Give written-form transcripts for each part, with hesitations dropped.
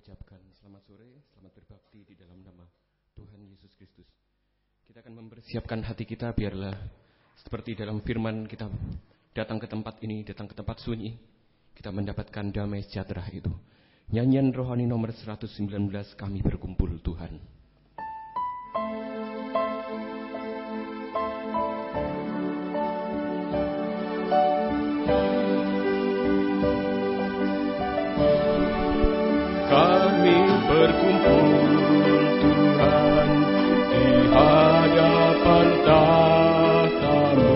ucapkan selamat sore, selamat berbakti di dalam nama Tuhan Yesus Kristus. Kita akan mempersiapkan hati kita biarlah seperti dalam firman kita datang ke tempat ini, datang ke tempat sunyi, kita mendapatkan damai sejahtera itu. Nyanyian rohani nomor 119, kami berkumpul Tuhan. Kami berkumpul Tuhan di hadapan tahta-Mu,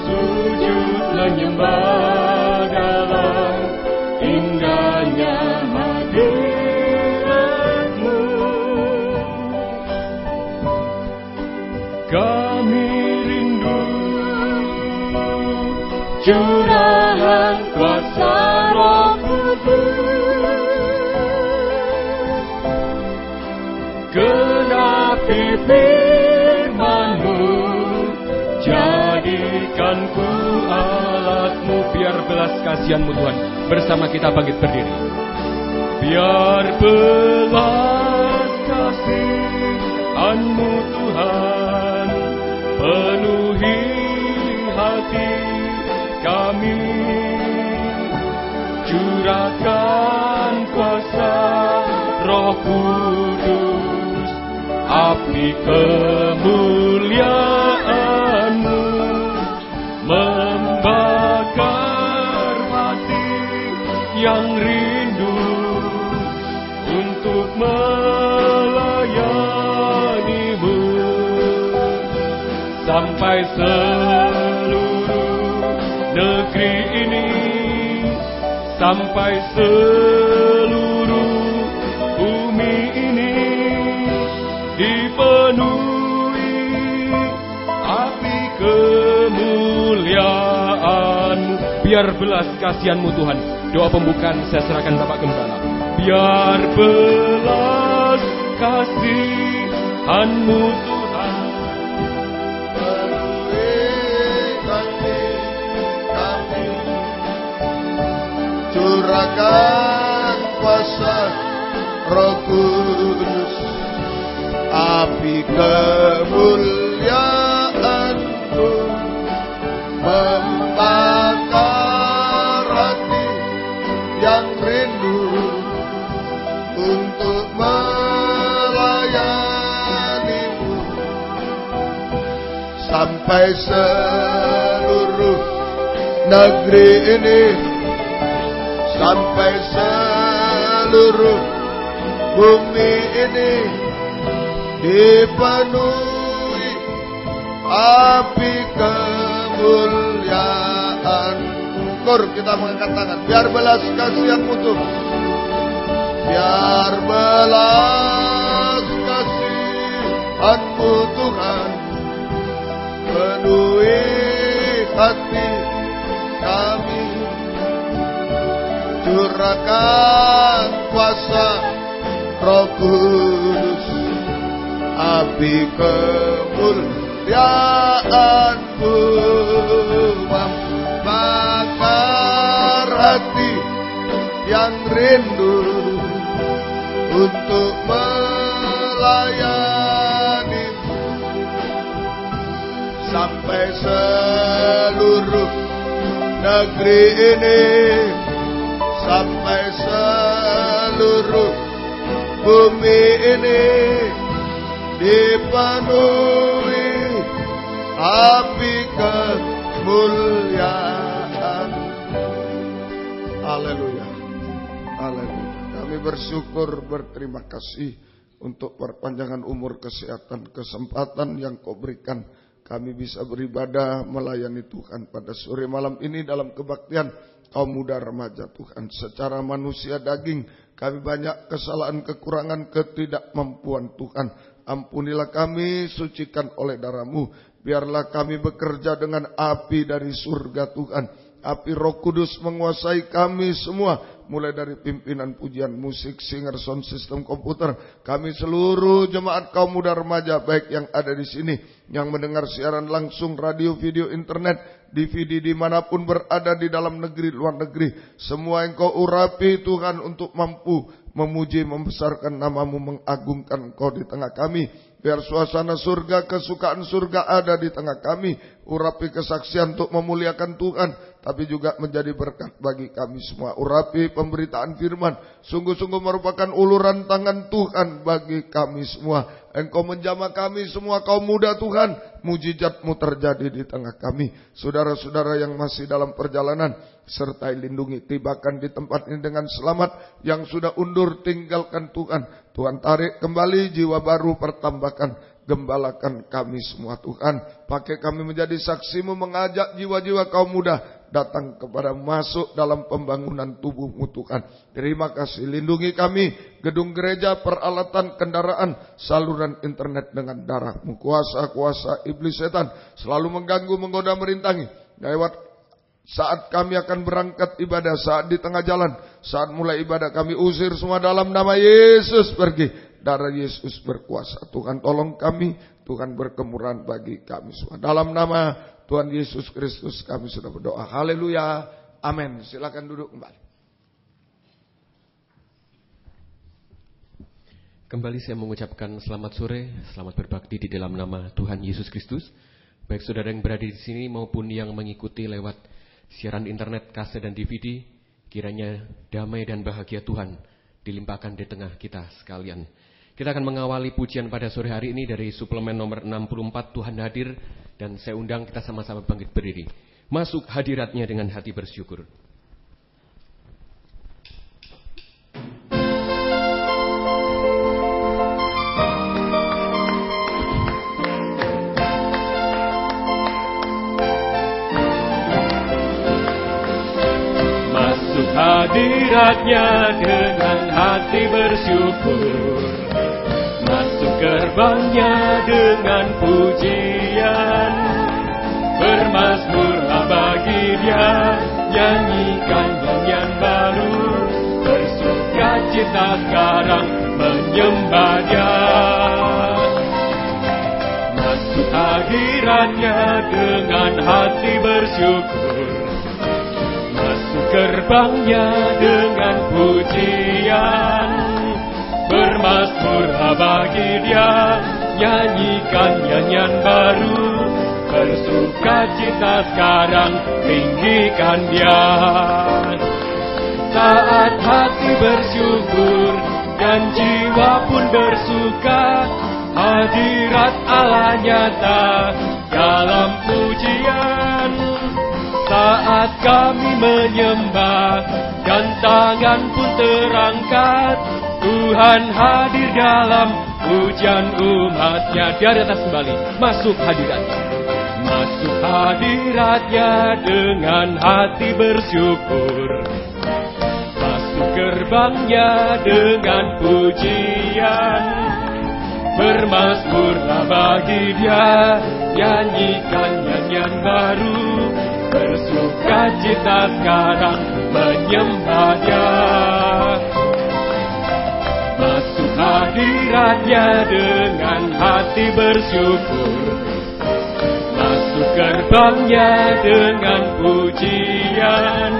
sujud menyembah dalam indahnya hadirat-Mu. Kami rindu curahan kuasa Roh Kudus, genapi firman-Mu, jadikan ku alat-Mu. Biar belas kasihan-Mu Tuhan, bersama kita bangkit berdiri. Biar belas kasihan-Mu Tuhan penuhi hati kami, curahkan kuasa Roh Kudus, api kemuliaan-Mu membakar hati yang rindu untuk melayani-Mu sampai negeri ini, sampai seluruh bumi ini dipenuhi api kemuliaan-Mu. Biar belas kasihan-Mu Tuhan. Doa pembukaan saya serahkan Bapak Gembala. Biar belas kasihan-Mu Tuhan curahkan kuasa Roh Kudus, api kemuliaan-Mu membakar hati yang rindu untuk melayani-Mu sampai seluruh negeri ini, sampai seluruh bumi ini dipenuhi api kemuliaan. Kur kita mengangkat tangan. Biar belas kasihan-Mu Tuhan, biar belas kasihan-Mu Tuhan penuhi hati kami, curahkan kuasa Roh Kudus, api kemuliaan-Mu membakar hati yang rindu untuk melayani-Mu sampai seluruh negeri ini, sampai seluruh bumi ini dipenuhi api kemuliaan. Haleluya, haleluya. Kami bersyukur, berterima kasih untuk perpanjangan umur, kesehatan, kesempatan yang Kau berikan. Kami bisa beribadah melayani Tuhan pada sore malam ini dalam kebaktian kaum muda remaja Tuhan. Secara manusia daging kami banyak kesalahan, kekurangan, ketidakmampuan Tuhan. Ampunilah kami, sucikan oleh darah-Mu. Biarlah kami bekerja dengan api dari surga Tuhan. Api Roh Kudus menguasai kami semua, mulai dari pimpinan pujian, musik, singer, sound system, komputer, kami seluruh jemaat kaum muda remaja baik yang ada di sini, yang mendengar siaran langsung, radio, video, internet, DVD dimanapun berada di dalam negeri, luar negeri, semua Engkau urapi Tuhan untuk mampu memuji, membesarkan namamu, mengagungkan Engkau di tengah kami. Biar suasana surga, kesukaan surga ada di tengah kami. Urapi kesaksian untuk memuliakan Tuhan, tapi juga menjadi berkat bagi kami semua. Urapi pemberitaan firman, sungguh-sungguh merupakan uluran tangan Tuhan bagi kami semua. Engkau menjamah kami semua kaum muda Tuhan. Mujizat-Mu terjadi di tengah kami. Saudara-saudara yang masih dalam perjalanan, sertai lindungi, tibakan di tempat ini dengan selamat. Yang sudah undur, tinggalkan Tuhan. Tuhan tarik kembali jiwa baru, pertambahkan, gembalakan kami semua Tuhan. Pakai kami menjadi saksi-Mu, mengajak jiwa-jiwa kaum muda datang kepada masuk dalam pembangunan tubuh-Mu Tuhan. Terima kasih, lindungi kami, gedung gereja, peralatan, kendaraan, saluran internet dengan darah-Mu. Kuasa-kuasa iblis setan selalu mengganggu, menggoda, merintangi. Lewat saat kami akan berangkat ibadah, saat di tengah jalan, saat mulai ibadah, kami usir semua dalam nama Yesus, pergi. Darah Yesus berkuasa. Tuhan tolong kami, Tuhan berkemurahan bagi kami semua. Dalam nama Tuhan Yesus Kristus kami sudah berdoa. Haleluya. Amin. Silakan duduk kembali. Kembali saya mengucapkan selamat sore, selamat berbakti di dalam nama Tuhan Yesus Kristus. Baik saudara yang berada di sini maupun yang mengikuti lewat siaran internet, kaset dan DVD, kiranya damai dan bahagia Tuhan dilimpahkan di tengah kita sekalian. Kita akan mengawali pujian pada sore hari ini dari suplemen nomor 64, Tuhan Hadir, dan saya undang kita sama-sama bangkit berdiri. Masuk hadiratnya dengan hati bersyukur. Masuk hadiratnya dengan hati bersyukur. Masuk gerbangnya dengan pujian, bermazmurlah bagi Dia, nyanyikan nyanyian baru, bersukacita sekarang menyembah Dia. Masuk hadiratnya dengan hati bersyukur, masuk gerbangnya dengan pujian, bermazmurlah bagi Dia, nyanyikan nyanyian baru, bersukacita sekarang, tinggikan Dia. Saat hati bersyukur dan jiwa pun bersuka, hadirat Allah nyata dalam pujian. Saat kami menyembah dan tangan pun terangkat, Tuhan hadir dalam pujian umat-Nya. Dari atas kembali, masuk hadirat-Nya. Masuk hadirat-Nya dengan hati bersyukur, masuk gerbang-Nya dengan pujian, bermazmurlah bagi Dia, nyanyikan nyanyian baru, bersukacita sekarang menyembah Dia. Masuk hadirat-Nya dengan hati bersyukur, masuk gerbang-Nya dengan pujian,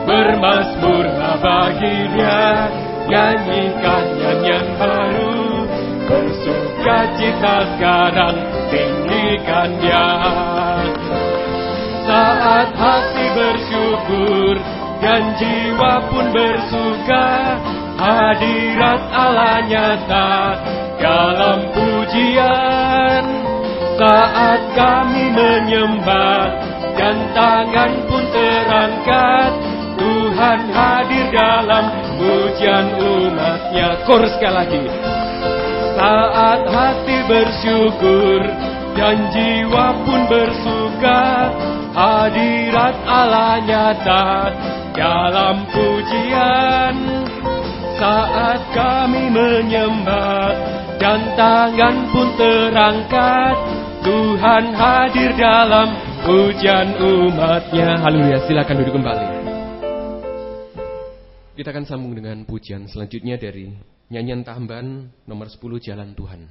bermazmurlah bagi Dia, nyanyikan nyanyian baru, bersukacita sekarang, tinggikan Dia. Saat hati bersyukur dan jiwa pun bersuka, hadirat Allah nyata dalam pujian. Saat kami menyembah dan tangan pun terangkat, Tuhan hadir dalam pujian umat-Nya. Chorus sekali lagi. Saat hati bersyukur dan jiwa pun bersuka, hadirat Allah nyata dalam pujian. Saat kami menyembah dan tangan pun terangkat, Tuhan hadir dalam pujian umatnya. Haleluya, silakan duduk kembali. Kita akan sambung dengan pujian selanjutnya dari nyanyian tambahan nomor 10, Jalan Tuhan.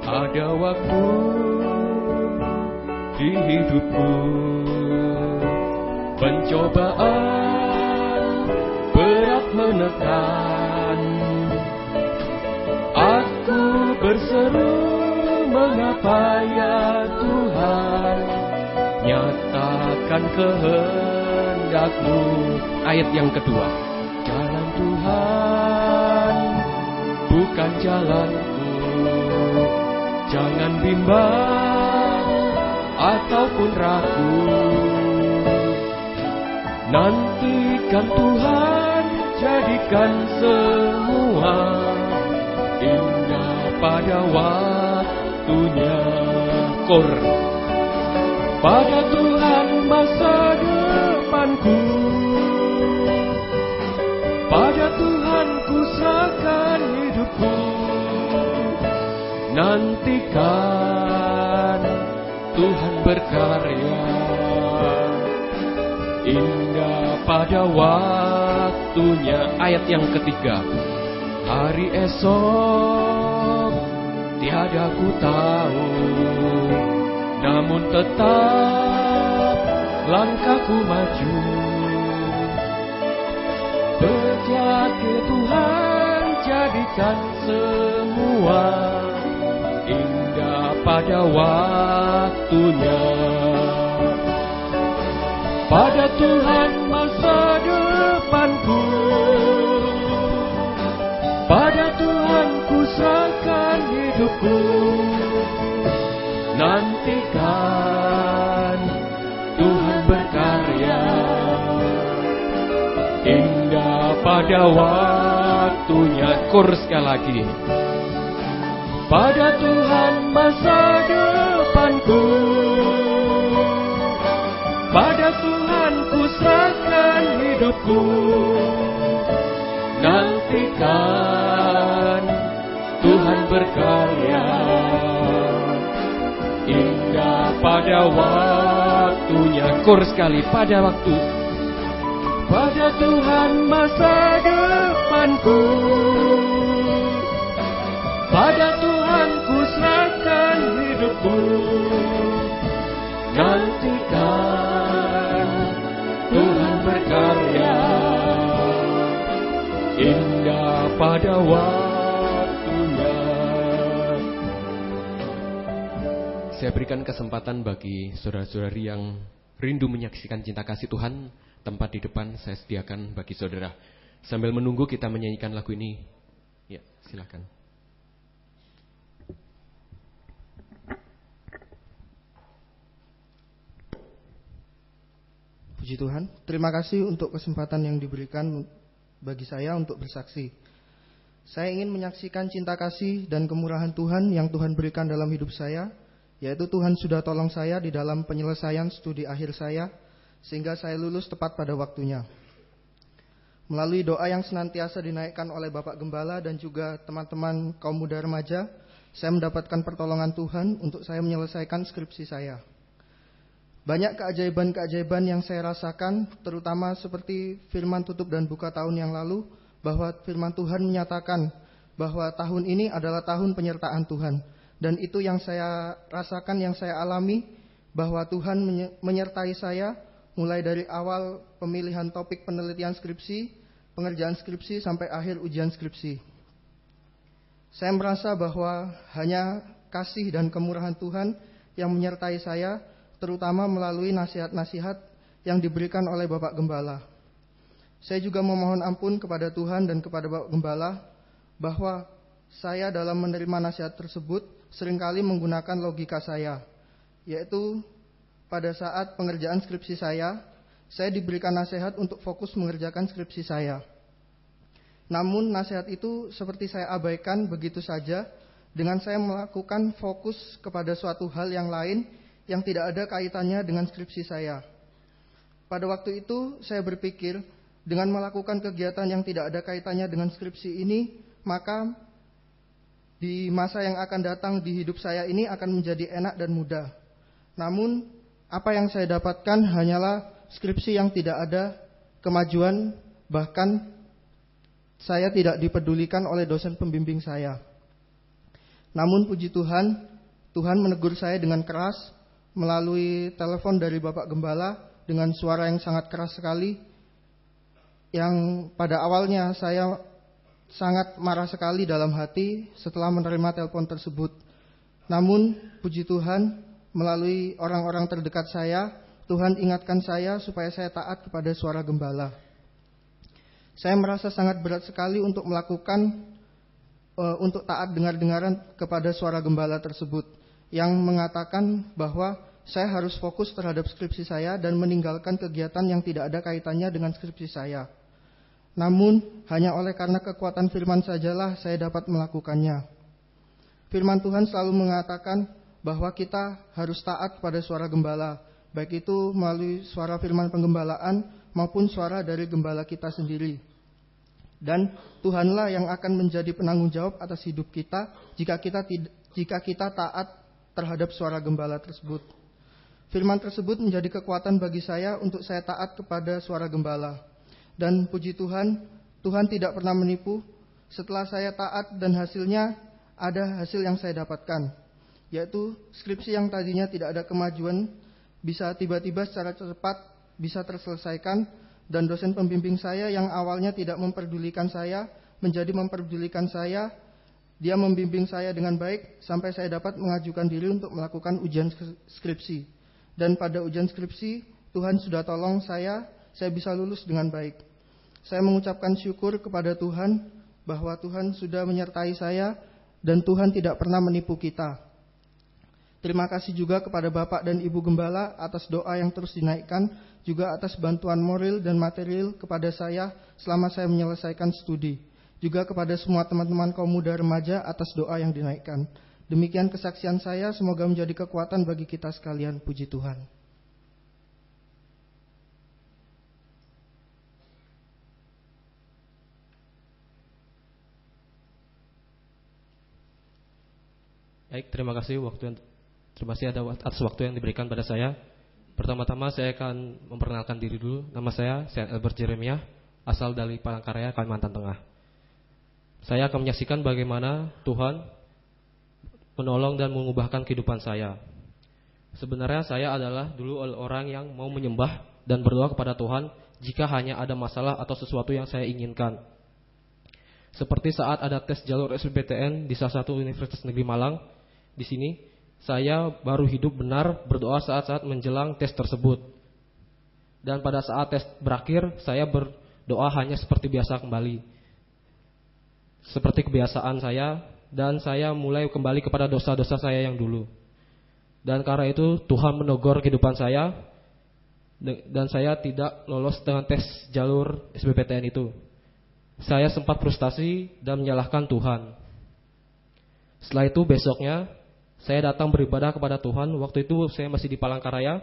Ada waktu di hidupku, pencobaan berat menekan. Aku berseru, mengapa ya Tuhan, nyatakan kehendak-Mu. Ayat yang kedua. Jalan Tuhan bukan jalanku, jangan bimbang ataupun ragu. Nantikan Tuhan, jadikan semua indah pada waktunya. Kor. Pada Tuhan masa depanku, pada Tuhan ku serahkan hidupku. Nantikan Tuhan berkarya, indah pada waktunya. Ayat yang ketiga. Hari esok tiada ku tahu, namun tetap langkahku maju. Berjaga Tuhan, jadikan semua indah pada waktunya. Pada Tuhan masa depanku, pada Tuhan ku serahkan hidupku. Nantikan Tuhan berkarya, indah pada waktunya. Kor sekali lagi. Pada Tuhan masa depanku, pada Tuhan ku serahkan hidupku. Nantikan Tuhan berkarya, indah pada waktunya. Kor sekali, pada waktu. Pada Tuhan masa depanku, pada Tuhan ku serahkan hidupku. Nantikan Tuhan berkarya, indah pada waktunya. Saya berikan kesempatan bagi saudara-saudari yang rindu menyaksikan cinta kasih Tuhan. Tempat di depan saya sediakan bagi saudara. Sambil menunggu kita menyanyikan lagu ini. Ya, silakan. Puji Tuhan, terima kasih untuk kesempatan yang diberikan bagi saya untuk bersaksi. Saya ingin menyaksikan cinta kasih dan kemurahan Tuhan yang Tuhan berikan dalam hidup saya, yaitu Tuhan sudah tolong saya di dalam penyelesaian studi akhir saya, sehingga saya lulus tepat pada waktunya. Melalui doa yang senantiasa dinaikkan oleh Bapak Gembala dan juga teman-teman kaum muda remaja, saya mendapatkan pertolongan Tuhan untuk saya menyelesaikan skripsi saya. Banyak keajaiban-keajaiban yang saya rasakan, terutama seperti firman tutup dan buka tahun yang lalu, bahwa firman Tuhan menyatakan bahwa tahun ini adalah tahun penyertaan Tuhan. Dan itu yang saya rasakan, yang saya alami, bahwa Tuhan menyertai saya, mulai dari awal pemilihan topik penelitian skripsi, pengerjaan skripsi, sampai akhir ujian skripsi. Saya merasa bahwa hanya kasih dan kemurahan Tuhan yang menyertai saya, terutama melalui nasihat-nasihat yang diberikan oleh Bapak Gembala. Saya juga memohon ampun kepada Tuhan dan kepada Bapak Gembala, bahwa saya dalam menerima nasihat tersebut seringkali menggunakan logika saya, yaitu pada saat pengerjaan skripsi saya diberikan nasihat untuk fokus mengerjakan skripsi saya. Namun nasihat itu seperti saya abaikan begitu saja dengan saya melakukan fokus kepada suatu hal yang lain yang tidak ada kaitannya dengan skripsi saya. Pada waktu itu saya berpikir dengan melakukan kegiatan yang tidak ada kaitannya dengan skripsi ini, maka di masa yang akan datang di hidup saya ini akan menjadi enak dan mudah. Namun apa yang saya dapatkan hanyalah skripsi yang tidak ada kemajuan, bahkan saya tidak dipedulikan oleh dosen pembimbing saya. Namun puji Tuhan, Tuhan menegur saya dengan keras melalui telepon dari Bapak Gembala dengan suara yang sangat keras sekali, yang pada awalnya saya sangat marah sekali dalam hati setelah menerima telepon tersebut. Namun puji Tuhan, melalui orang-orang terdekat saya, Tuhan ingatkan saya supaya saya taat kepada suara Gembala. Saya merasa sangat berat sekali untuk untuk taat dengar-dengaran kepada suara Gembala tersebut, yang mengatakan bahwa saya harus fokus terhadap skripsi saya dan meninggalkan kegiatan yang tidak ada kaitannya dengan skripsi saya. Namun, hanya oleh karena kekuatan firman sajalah saya dapat melakukannya. Firman Tuhan selalu mengatakan bahwa kita harus taat pada suara Gembala, baik itu melalui suara firman penggembalaan maupun suara dari Gembala kita sendiri. Dan Tuhanlah yang akan menjadi penanggung jawab atas hidup kita jika kita taat terhadap suara Gembala tersebut. Firman tersebut menjadi kekuatan bagi saya untuk saya taat kepada suara Gembala. Dan puji Tuhan, Tuhan tidak pernah menipu. Setelah saya taat dan hasilnya, ada hasil yang saya dapatkan, yaitu skripsi yang tadinya tidak ada kemajuan bisa tiba-tiba secara cepat bisa terselesaikan, dan dosen pembimbing saya yang awalnya tidak memperdulikan saya menjadi memperdulikan saya. Dia membimbing saya dengan baik sampai saya dapat mengajukan diri untuk melakukan ujian skripsi. Dan pada ujian skripsi, Tuhan sudah tolong saya bisa lulus dengan baik. Saya mengucapkan syukur kepada Tuhan bahwa Tuhan sudah menyertai saya dan Tuhan tidak pernah menipu kita. Terima kasih juga kepada Bapak dan Ibu Gembala atas doa yang terus dinaikkan, juga atas bantuan moral dan material kepada saya selama saya menyelesaikan studi. Juga kepada semua teman-teman kaum muda remaja atas doa yang dinaikkan. Demikian kesaksian saya, semoga menjadi kekuatan bagi kita sekalian. Puji Tuhan. Baik, terima kasih atas waktu yang diberikan pada saya. Pertama-tama saya akan memperkenalkan diri dulu. Nama saya Albert Jeremiah, asal dari Palangkaraya, Kalimantan Tengah. Saya akan menyaksikan bagaimana Tuhan menolong dan mengubahkan kehidupan saya. Sebenarnya saya adalah dulu orang yang mau menyembah dan berdoa kepada Tuhan jika hanya ada masalah atau sesuatu yang saya inginkan. Seperti saat ada tes jalur SBMPTN di salah satu Universitas Negeri Malang. Di sini saya baru hidup benar berdoa saat-saat menjelang tes tersebut. Dan pada saat tes berakhir, saya berdoa hanya seperti biasa kembali. Seperti kebiasaan saya, dan saya mulai kembali kepada dosa-dosa saya yang dulu. Dan karena itu Tuhan menegur kehidupan saya, dan saya tidak lolos dengan tes jalur SBMPTN itu. Saya sempat frustasi dan menyalahkan Tuhan. Setelah itu besoknya saya datang beribadah kepada Tuhan. Waktu itu saya masih di Palangkaraya.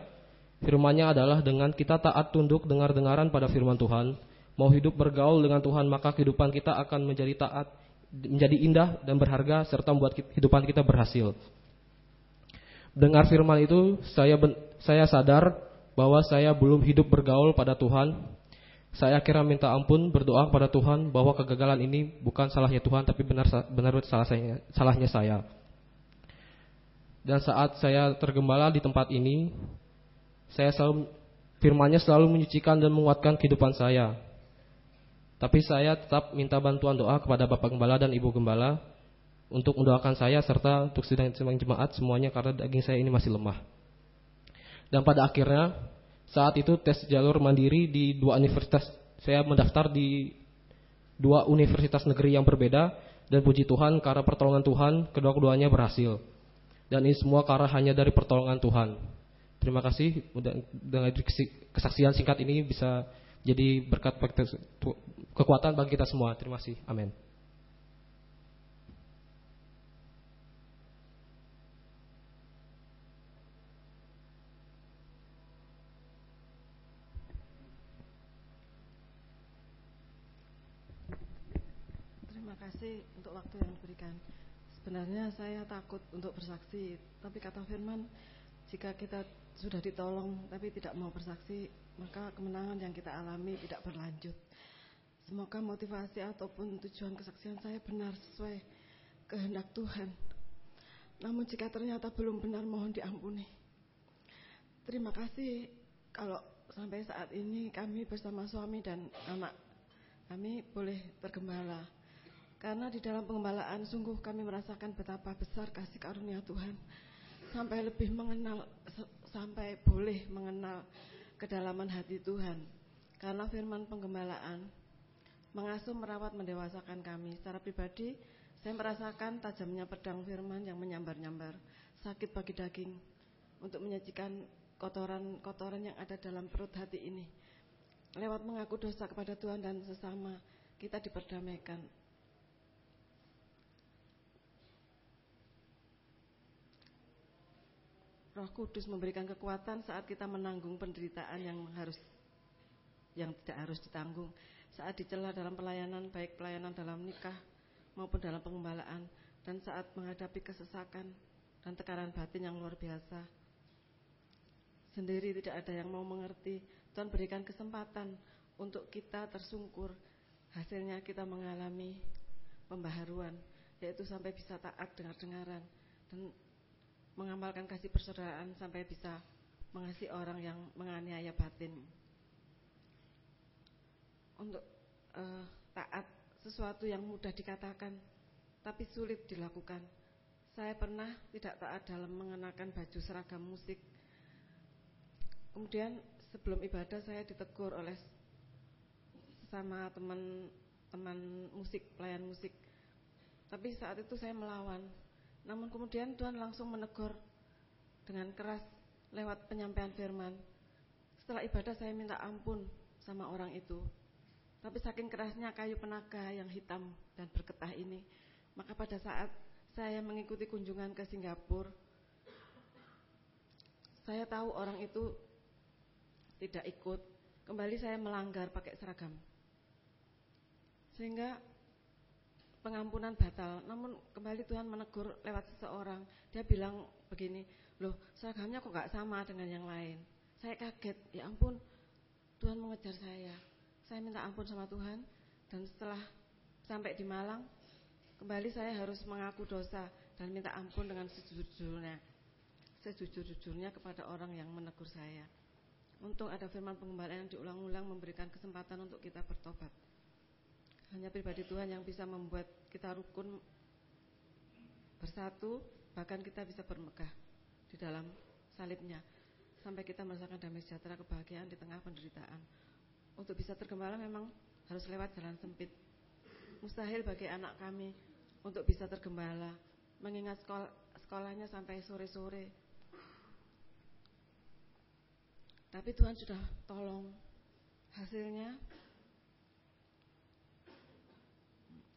Firman-Nya adalah dengan kita taat tunduk dengar-dengaran pada firman Tuhan, mau hidup bergaul dengan Tuhan, maka kehidupan kita akan menjadi taat, menjadi indah dan berharga, serta membuat kehidupan kita berhasil. Dengar firman itu, saya sadar bahwa saya belum hidup bergaul pada Tuhan. Saya akhirnya minta ampun, berdoa kepada Tuhan bahwa kegagalan ini bukan salahnya Tuhan, tapi benar salahnya saya. Dan saat saya tergembala di tempat ini, firman-Nya selalu menyucikan dan menguatkan kehidupan saya. Tapi saya tetap minta bantuan doa kepada Bapak Gembala dan Ibu Gembala untuk mendoakan saya serta untuk sidang jemaat semuanya, karena daging saya ini masih lemah. Dan pada akhirnya saat itu tes jalur mandiri di 2 universitas, saya mendaftar di 2 universitas negeri yang berbeda, dan puji Tuhan karena pertolongan Tuhan kedua-keduanya berhasil. Dan ini semua karena hanya dari pertolongan Tuhan. Terima kasih dengan kesaksian singkat ini bisa jadi berkat kekuatan bagi kita semua. Terima kasih. Amin. kasih untuk waktu yang diberikan. Sebenarnya saya takut untuk bersaksi, tapi kata firman, jika kita sudah ditolong tapi tidak mau bersaksi, maka kemenangan yang kita alami tidak berlanjut. Semoga motivasi ataupun tujuan kesaksian saya benar sesuai kehendak Tuhan. Namun jika ternyata belum benar, mohon diampuni. Terima kasih kalau sampai saat ini kami bersama suami dan anak kami boleh tergembala. Karena di dalam penggembalaan sungguh kami merasakan betapa besar kasih karunia Tuhan. Sampai lebih mengenal, sampai boleh mengenal kedalaman hati Tuhan. Karena firman penggembalaan mengasuh, merawat, mendewasakan kami. Secara pribadi saya merasakan tajamnya pedang firman yang menyambar-nyambar, sakit bagi daging, untuk menyajikan kotoran-kotoran yang ada dalam perut hati ini. Lewat mengaku dosa kepada Tuhan dan sesama, kita diperdamaikan. Roh Kudus memberikan kekuatan saat kita menanggung penderitaan yang tidak harus ditanggung. Saat dicela dalam pelayanan, baik pelayanan dalam nikah maupun dalam penggembalaan, dan saat menghadapi kesesakan dan tekanan batin yang luar biasa. Sendiri tidak ada yang mau mengerti. Tuhan berikan kesempatan untuk kita tersungkur. Hasilnya kita mengalami pembaharuan, yaitu sampai bisa taat dengar-dengaran dan mengamalkan kasih persaudaraan sampai bisa mengasihi orang yang menganiaya batin. Untuk taat sesuatu yang mudah dikatakan tapi sulit dilakukan. Saya pernah tidak taat dalam mengenakan baju seragam musik. Kemudian sebelum ibadah saya ditegur oleh sesama teman musik, pelayan musik. Tapi saat itu saya melawan. Namun kemudian Tuhan langsung menegur dengan keras lewat penyampaian firman. Setelah ibadah saya minta ampun sama orang itu. Tapi saking kerasnya kayu penaga yang hitam dan bergetah ini, maka pada saat saya mengikuti kunjungan ke Singapura, saya tahu orang itu tidak ikut. Kembali saya melanggar pakai seragam, sehingga pengampunan batal. Namun kembali Tuhan menegur lewat seseorang. Dia bilang begini, loh seragamnya kok gak sama dengan yang lain. Saya kaget, ya ampun, Tuhan mengejar saya. Saya minta ampun sama Tuhan. Dan setelah sampai di Malang, kembali saya harus mengaku dosa dan minta ampun dengan sejujur-jujurnya kepada orang yang menegur saya. Untung ada firman penggembalaan yang diulang-ulang memberikan kesempatan untuk kita bertobat. Hanya pribadi Tuhan yang bisa membuat kita rukun, bersatu, bahkan kita bisa bermegah di dalam salibnya, sampai kita merasakan damai sejahtera, kebahagiaan di tengah penderitaan. Untuk bisa tergembala memang harus lewat jalan sempit. Mustahil bagi anak kami untuk bisa tergembala, mengingat sekolahnya sampai sore-sore. Tapi Tuhan sudah tolong. Hasilnya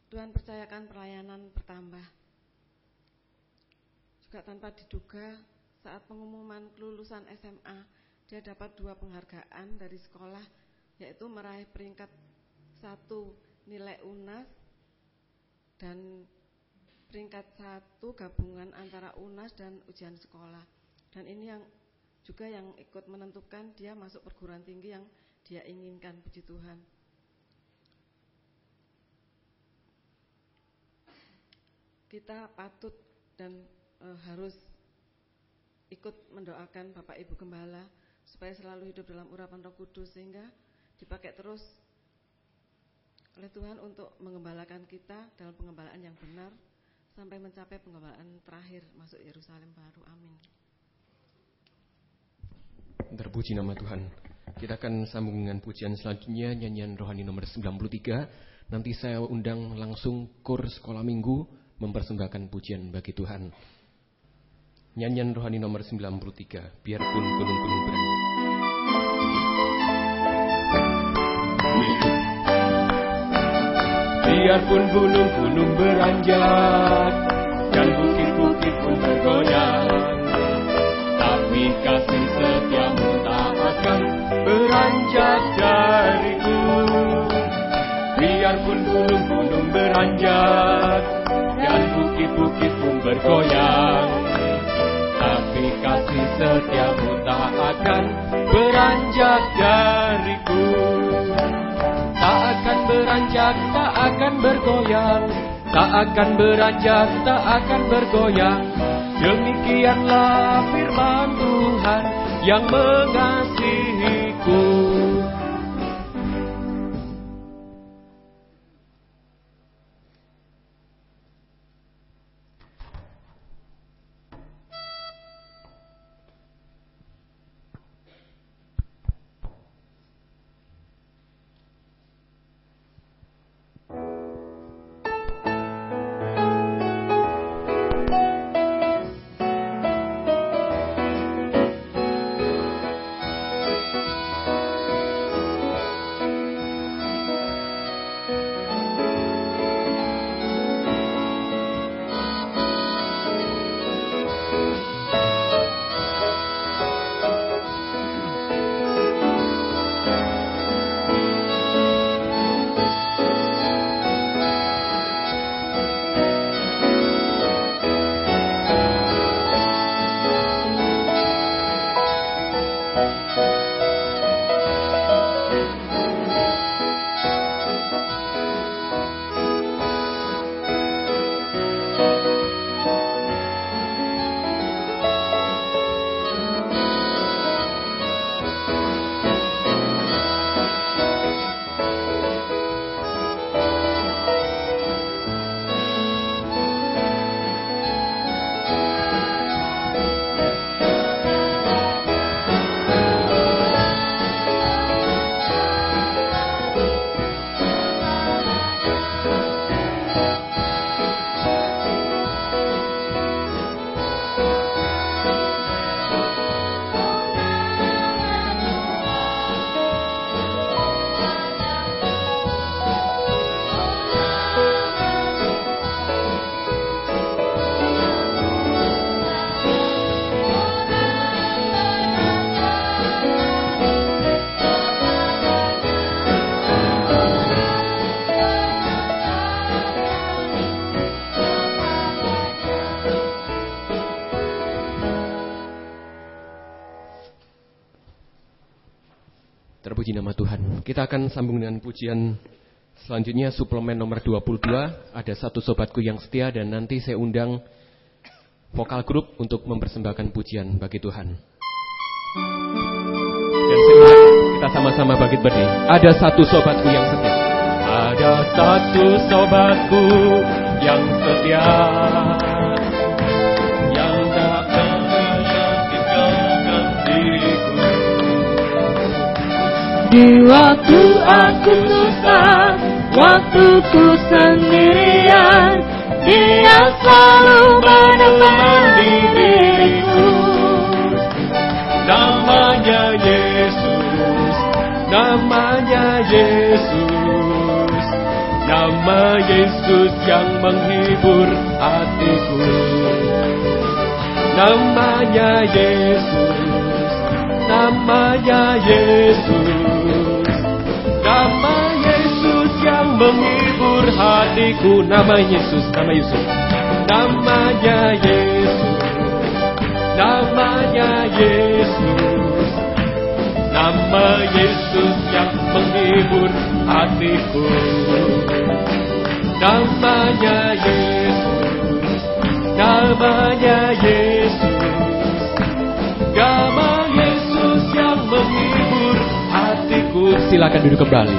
Tuhan percayakan pelayanan bertambah. Juga tanpa diduga, saat pengumuman kelulusan SMA, dia dapat 2 penghargaan dari sekolah, yaitu meraih peringkat 1 nilai UNAS dan peringkat 1 gabungan antara UNAS dan ujian sekolah. Dan ini yang juga yang ikut menentukan dia masuk perguruan tinggi yang dia inginkan, puji Tuhan. Kita patut dan harus ikut mendoakan Bapak Ibu Gembala supaya selalu hidup dalam urapan Roh Kudus, sehingga dipakai terus oleh Tuhan untuk menggembalakan kita dalam penggembalaan yang benar sampai mencapai penggembalaan terakhir masuk Yerusalem baru. Amin. Terpuji nama Tuhan. Kita akan sambung dengan pujian selanjutnya, nyanyian rohani nomor 93. Nanti saya undang langsung kur sekolah minggu mempersembahkan pujian bagi Tuhan. Nyanyian rohani nomor 93, biarpun gunung-gunung beranjak. Biarpun gunung-gunung beranjak dan bukit-bukit pun bergoyang, tapi kasih setiamu tak akan beranjak dariku. Biarpun gunung-gunung beranjak beranjak dan bukit-bukit pun bergoyang, tapi kasih setiamu tak akan beranjak dariku. Tak akan beranjak, tak akan bergoyang, tak akan beranjak, tak akan bergoyang. Demikianlah firman Tuhan yang mengasihiku. Terpuji nama Tuhan. Kita akan sambung dengan pujian selanjutnya, suplemen nomor 22. Ada satu sobatku yang setia, dan nanti saya undang vokal grup untuk mempersembahkan pujian bagi Tuhan. Dan kita sama-sama bangkit berdiri. Ada satu sobatku yang setia. Ada satu sobatku yang setia, yang tak meninggalkan diriku. Di waktu aku susah, waktuku sendirian, Dia selalu menemani diriku. Namanya Yesus, namanya Yesus, nama Yesus yang menghibur hatiku. Namanya Yesus, namanya Yesus, nama Yesus yang menghibur hatiku. Nama Yesus, nama Yesus, namanya Yesus, namanya Yesus, nama Yesus yang menghibur hatiku. Namanya Yesus, namanya Yesus, nama Yesus yang menghibur hatiku. Silakan duduk kembali.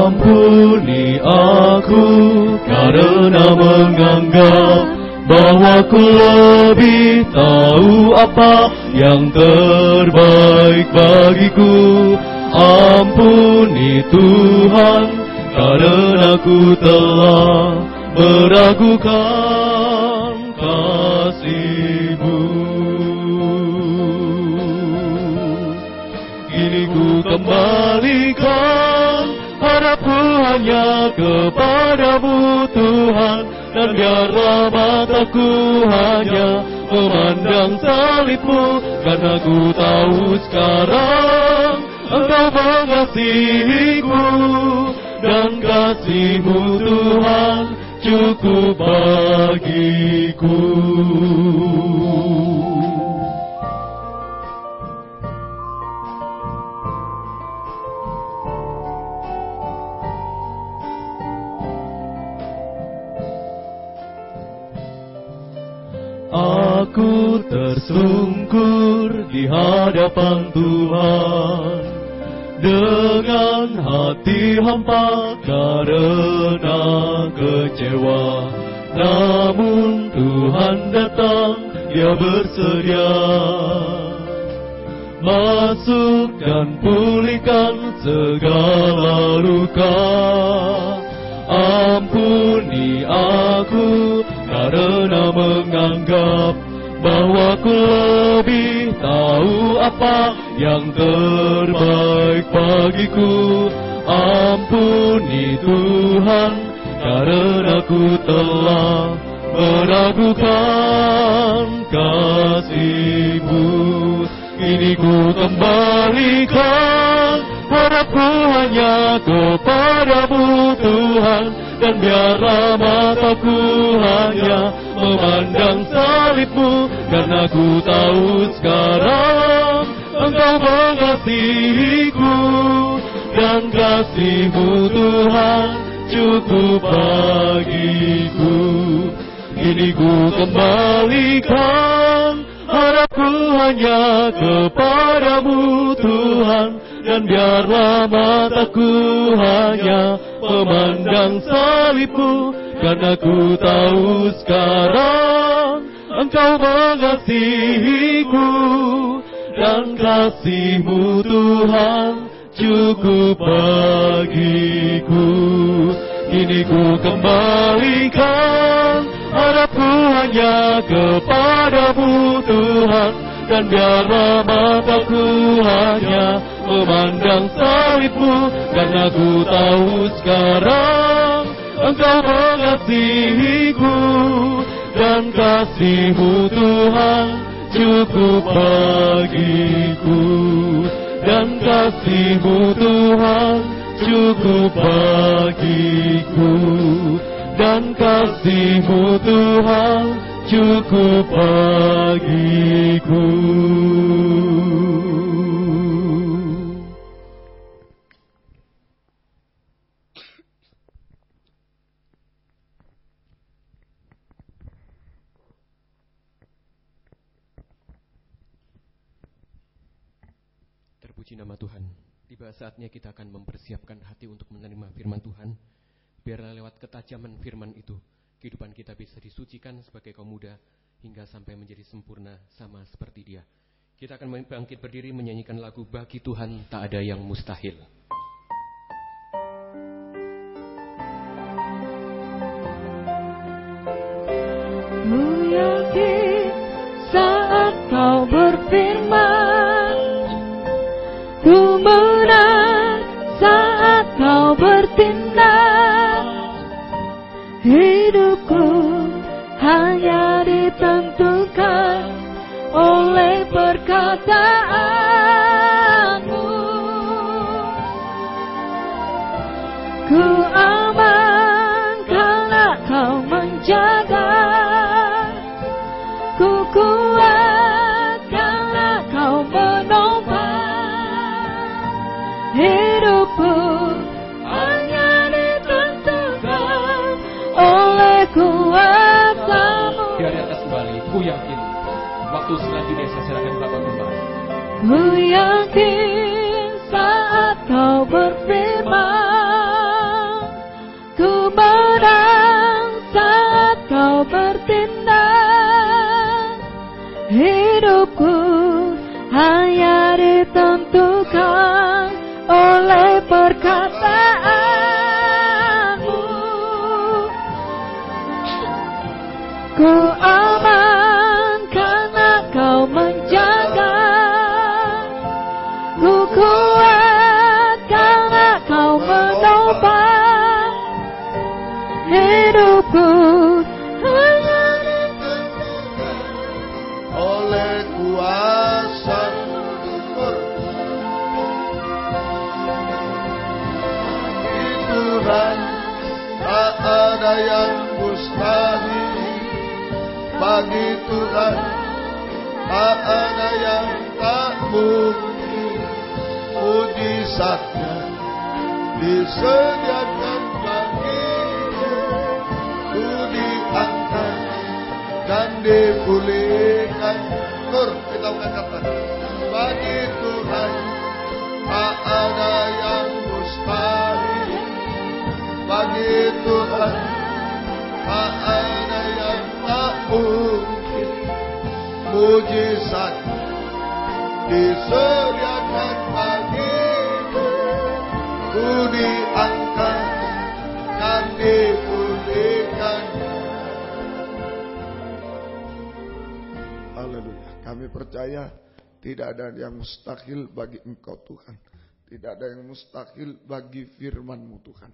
Ampuni aku karena menganggap bahwa ku lebih tahu apa yang terbaik bagiku. Ampuni Tuhan karena ku telah meragukan kasih-Mu. Kini ku kembalikan harapku hanya kepadamu Tuhan, dan biarlah mataku hanya memandang salib-Mu, karena ku tahu sekarang Engkau mengasihiku, dan kasih-Mu Tuhan cukup bagiku. Aku tersungkur di hadapan Tuhan dengan hati hampa karena kecewa. Namun Tuhan datang, Dia bersedia masuk dan pulihkan segala luka. Ampuni aku karena menganggap bahwa ku lebih tahu apa yang terbaik bagiku. Ampuni Tuhan karena ku telah meragukan kasih-Mu. Kini ku kembalikan harapku hanya kepadamu Tuhan, dan biarlah mataku hanya memandang salib-Mu, karena ku tahu sekarang Engkau mengasihiku, dan kasih-Mu Tuhan cukup bagiku. Kini ku kembalikan harapku hanya kepadamu Tuhan, dan biarlah mataku hanya memandang salib-Mu, karena ku tahu sekarang Engkau mengasihiku, dan kasih-Mu Tuhan cukup bagiku. Kini ku kembalikan harapku hanya kepadamu Tuhan, dan biarlah mataku hanya memandang salib-Mu, karena ku tahu sekarang Engkau mengasihiku, dan kasih-Mu Tuhan cukup bagiku, dan kasih-Mu Tuhan cukup bagiku, dan kasih-Mu Tuhan cukup bagiku. Terpuji nama Tuhan. Tiba saatnya kita akan mempersiapkan hati untuk menerima firman Tuhan. Biarlah lewat ketajaman firman itu, kehidupan kita bisa disucikan sebagai kaum muda hingga sampai menjadi sempurna sama seperti Dia. Kita akan bangkit berdiri menyanyikan lagu Bagi Tuhan Tak Ada Yang Mustahil. Ku yakin saat Kau berfirman, ku menang saat Kau bertindak. Hidupku hanya ditentukan oleh perkataanmu. Ku aman karena Kau menjaga. Ku kuat karena Kau menopang. Hidupku hanya ditentukan oleh kuasa-Mu. Dari atas kembali, ku yakin waktu selanjutnya saya serahkan Bapak kembali. Ku yakin saat Kau berfirman, hidupku hanya ditentukan oleh perkataanmu. Ku aman karena kau menjaga, ku kuat karena kau menopang hidupku hanya oleh kuasa Tuhan. Tak ada yang mustahil bagi Tuhan, tak ada yang tak mungkin. Mujizatnya disediakan bagiku, ku diangkat dan dipulihkan. Nur, kita mengatakan bagi Tuhan tak ada yang mustahil, bagi Tuhan tak ada yang tak mungkin. Mujizat disediakan bagiku, ku diangkat dan dipulihkan. Haleluya. Kami percaya tidak ada yang mustahil bagi Engkau Tuhan. Tidak ada yang mustahil bagi firman-Mu Tuhan.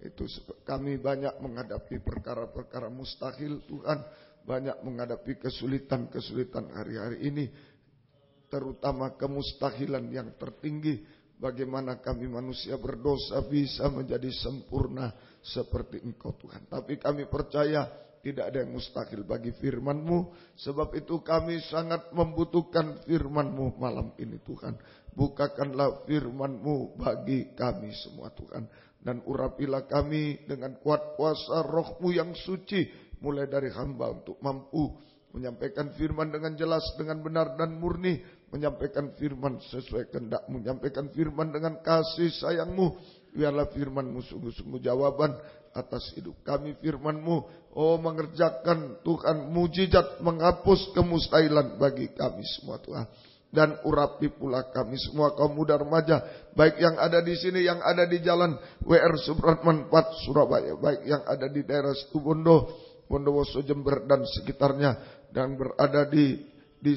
Itu kami banyak menghadapi perkara-perkara mustahil Tuhan. Banyak menghadapi kesulitan-kesulitan hari-hari ini. Terutama kemustahilan yang tertinggi. Bagaimana kami manusia berdosa bisa menjadi sempurna seperti Engkau Tuhan. Tapi kami percaya tidak ada yang mustahil bagi firman-Mu. Sebab itu kami sangat membutuhkan firman-Mu malam ini Tuhan. Bukakanlah firman-Mu bagi kami semua Tuhan. Dan urapilah kami dengan kuat kuasa Roh-Mu yang suci. Mulai dari hamba untuk mampu menyampaikan firman dengan jelas, dengan benar dan murni. Menyampaikan firman sesuai kehendak-Mu. Menyampaikan firman dengan kasih sayang-Mu. Biarlah firman-Mu sungguh-sungguh jawaban atas hidup kami. Firman-Mu, oh mengerjakan Tuhan mujizat, menghapus kemustahilan bagi kami semua Tuhan. Dan urapi pula kami semua kaum muda remaja, baik yang ada di sini, yang ada di jalan WR Supratman 4 Surabaya, baik yang ada di daerah Situbondo, Bondowoso, Jember dan sekitarnya, dan berada di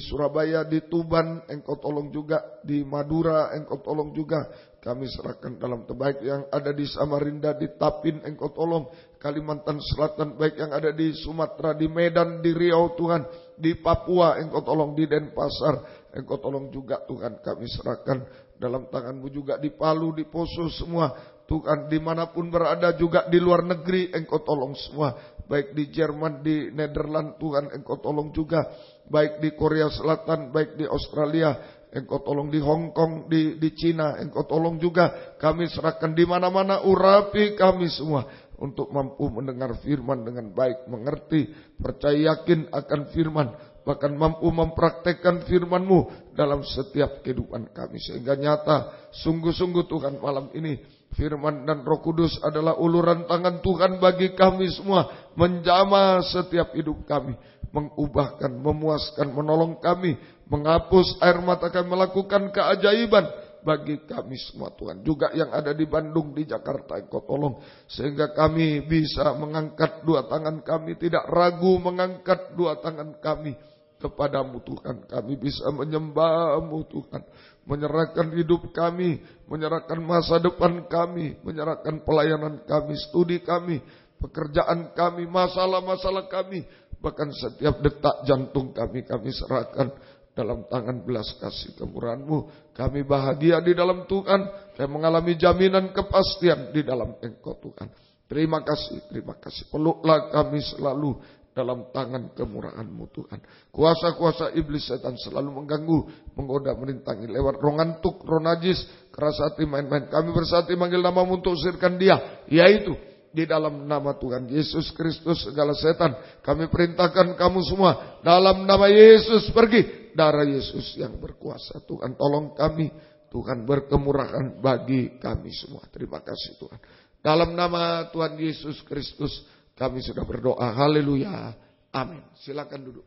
Surabaya, di Tuban, Engkau tolong juga, di Madura, Engkau tolong juga. Kami serahkan dalam terbaik yang ada di Samarinda, di Tapin, Engkau tolong. Kalimantan Selatan, baik yang ada di Sumatera, di Medan, di Riau Tuhan, di Papua, Engkau tolong, di Denpasar, Engkau tolong juga Tuhan. Kami serahkan dalam tangan-Mu juga di Palu, di Poso semua. Tuhan dimanapun berada juga di luar negeri, Engkau tolong semua. Baik di Jerman, di Nederland Tuhan, Engkau tolong juga. Baik di Korea Selatan, baik di Australia, Engkau tolong di Hong Kong, di Cina, Engkau tolong juga. Kami serahkan di mana-mana, urapi kami semua untuk mampu mendengar firman dengan baik, mengerti, percaya yakin akan firman, bahkan mampu mempraktekkan firman-Mu dalam setiap kehidupan kami. Sehingga nyata, sungguh-sungguh Tuhan malam ini, firman dan Roh Kudus adalah uluran tangan Tuhan bagi kami semua. Menjamah setiap hidup kami, mengubahkan, memuaskan, menolong kami, menghapus air mata kami, melakukan keajaiban bagi kami semua Tuhan. Juga yang ada di Bandung, di Jakarta, Engkau tolong. Sehingga kami bisa mengangkat dua tangan kami, tidak ragu mengangkat dua tangan kami kepadamu Tuhan. Kami bisa menyembah-Mu Tuhan, menyerahkan hidup kami, menyerahkan masa depan kami, menyerahkan pelayanan kami, studi kami, pekerjaan kami, masalah-masalah kami, bahkan setiap detak jantung kami serahkan dalam tangan belas kasih kemurahan-Mu. Kami bahagia di dalam Tuhan, kami mengalami jaminan kepastian di dalam Engkau Tuhan. Terima kasih, terima kasih. Peluklah kami selalu dalam tangan kemurahan-Mu Tuhan. Kuasa-kuasa iblis setan selalu mengganggu, menggoda, merintangi lewat roh ngantuk, roh najis, keras hati, main-main. Kami bersatu manggil nama-Mu untuk usirkan dia, yaitu di dalam nama Tuhan Yesus Kristus segala setan. Kami perintahkan kamu semua dalam nama Yesus pergi. Darah Yesus yang berkuasa. Tuhan tolong kami. Tuhan berkemurahan bagi kami semua. Terima kasih Tuhan. Dalam nama Tuhan Yesus Kristus kami sudah berdoa. Haleluya. Amin. Silakan duduk.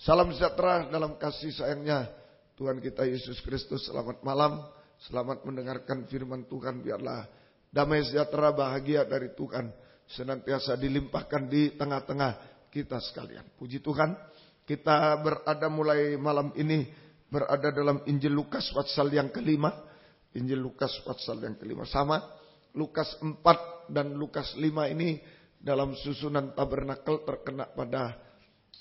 Salam sejahtera dalam kasih sayangnya Tuhan kita Yesus Kristus. Selamat malam, selamat mendengarkan firman Tuhan. Biarlah damai sejahtera bahagia dari Tuhan senantiasa dilimpahkan di tengah-tengah kita sekalian. Puji Tuhan, kita berada mulai malam ini berada dalam Injil Lukas pasal yang kelima. Injil Lukas pasal yang kelima. Sama, Lukas 4 dan Lukas 5 ini dalam susunan tabernakel terkena pada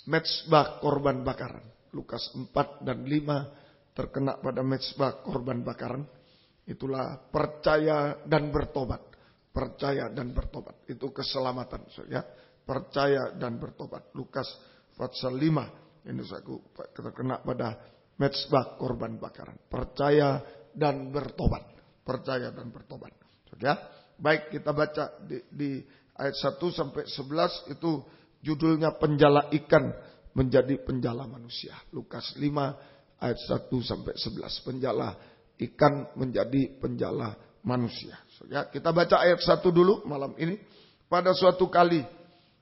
mezbah korban bakaran. Lukas 4 dan 5 terkena pada mezbah korban bakaran. Itulah percaya dan bertobat. Percaya dan bertobat. Itu keselamatan. Ya. Percaya dan bertobat. Lukas pasal 5. Ini terkena pada mezbah korban bakaran. Percaya dan bertobat. Percaya dan bertobat. Ya. Baik, kita baca di ayat 1 sampai 11 itu judulnya penjala ikan menjadi penjala manusia. Lukas 5 ayat 1 sampai 11. Penjala ikan menjadi penjala manusia. Ya, kita baca ayat 1 dulu malam ini. Pada suatu kali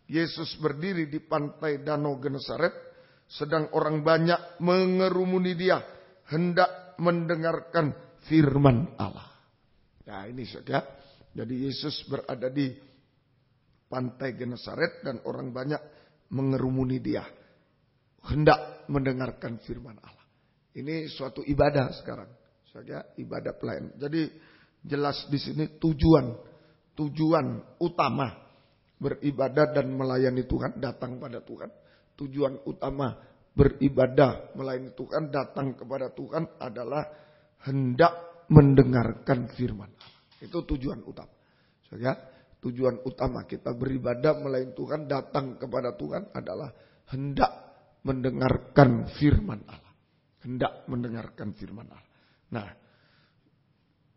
Yesus berdiri di pantai Danau Genesaret, sedang orang banyak mengerumuni dia hendak mendengarkan firman Allah. Ya, ini saja. Jadi Yesus berada di pantai Genesaret dan orang banyak mengerumuni dia hendak mendengarkan firman Allah. Ini suatu ibadah sekarang. Saja ibadah pelayan. Jadi jelas di sini tujuan utama beribadah dan melayani Tuhan, datang pada Tuhan. Tujuan utama beribadah melayani Tuhan, datang kepada Tuhan adalah hendak mendengarkan firman Allah. Itu tujuan utama. Saja tujuan utama kita beribadah melayani Tuhan, datang kepada Tuhan adalah hendak mendengarkan firman Allah. Hendak mendengarkan firman Allah. Nah,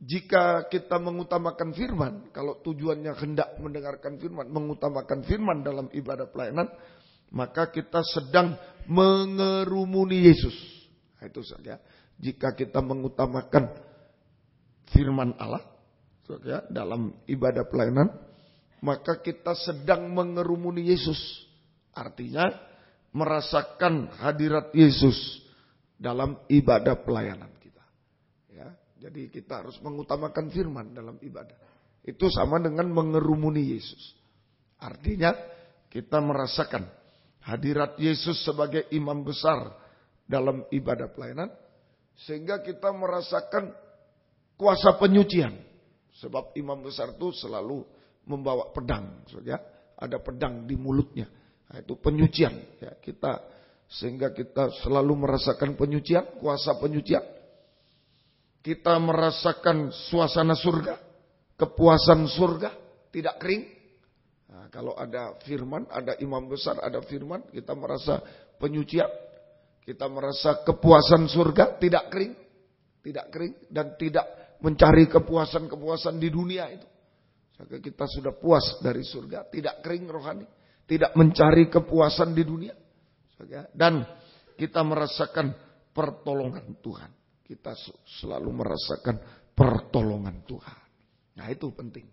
jika kita mengutamakan firman, kalau tujuannya hendak mendengarkan firman, mengutamakan firman dalam ibadah pelayanan, maka kita sedang mengerumuni Yesus. Nah, itu saja. Jika kita mengutamakan firman Allah saja, dalam ibadah pelayanan, maka kita sedang mengerumuni Yesus. Artinya merasakan hadirat Yesus dalam ibadah pelayanan kita. Ya, jadi kita harus mengutamakan firman dalam ibadah. Itu sama dengan mengerumuni Yesus. Artinya kita merasakan hadirat Yesus sebagai imam besar dalam ibadah pelayanan, sehingga kita merasakan kuasa penyucian. Sebab imam besar itu selalu membawa pedang, ya. Ada pedang di mulutnya. Nah, itu penyucian, ya. Sehingga kita selalu merasakan penyucian, kuasa penyucian. Kita merasakan suasana surga, kepuasan surga, tidak kering. Nah, kalau ada firman, ada imam besar, ada firman, kita merasa penyucian. Kita merasa kepuasan surga, tidak kering. Tidak kering dan tidak mencari kepuasan-kepuasan di dunia itu. Maka kita sudah puas dari surga, tidak kering rohani, tidak mencari kepuasan di dunia. Dan kita merasakan pertolongan Tuhan. Kita selalu merasakan pertolongan Tuhan. Nah, itu penting.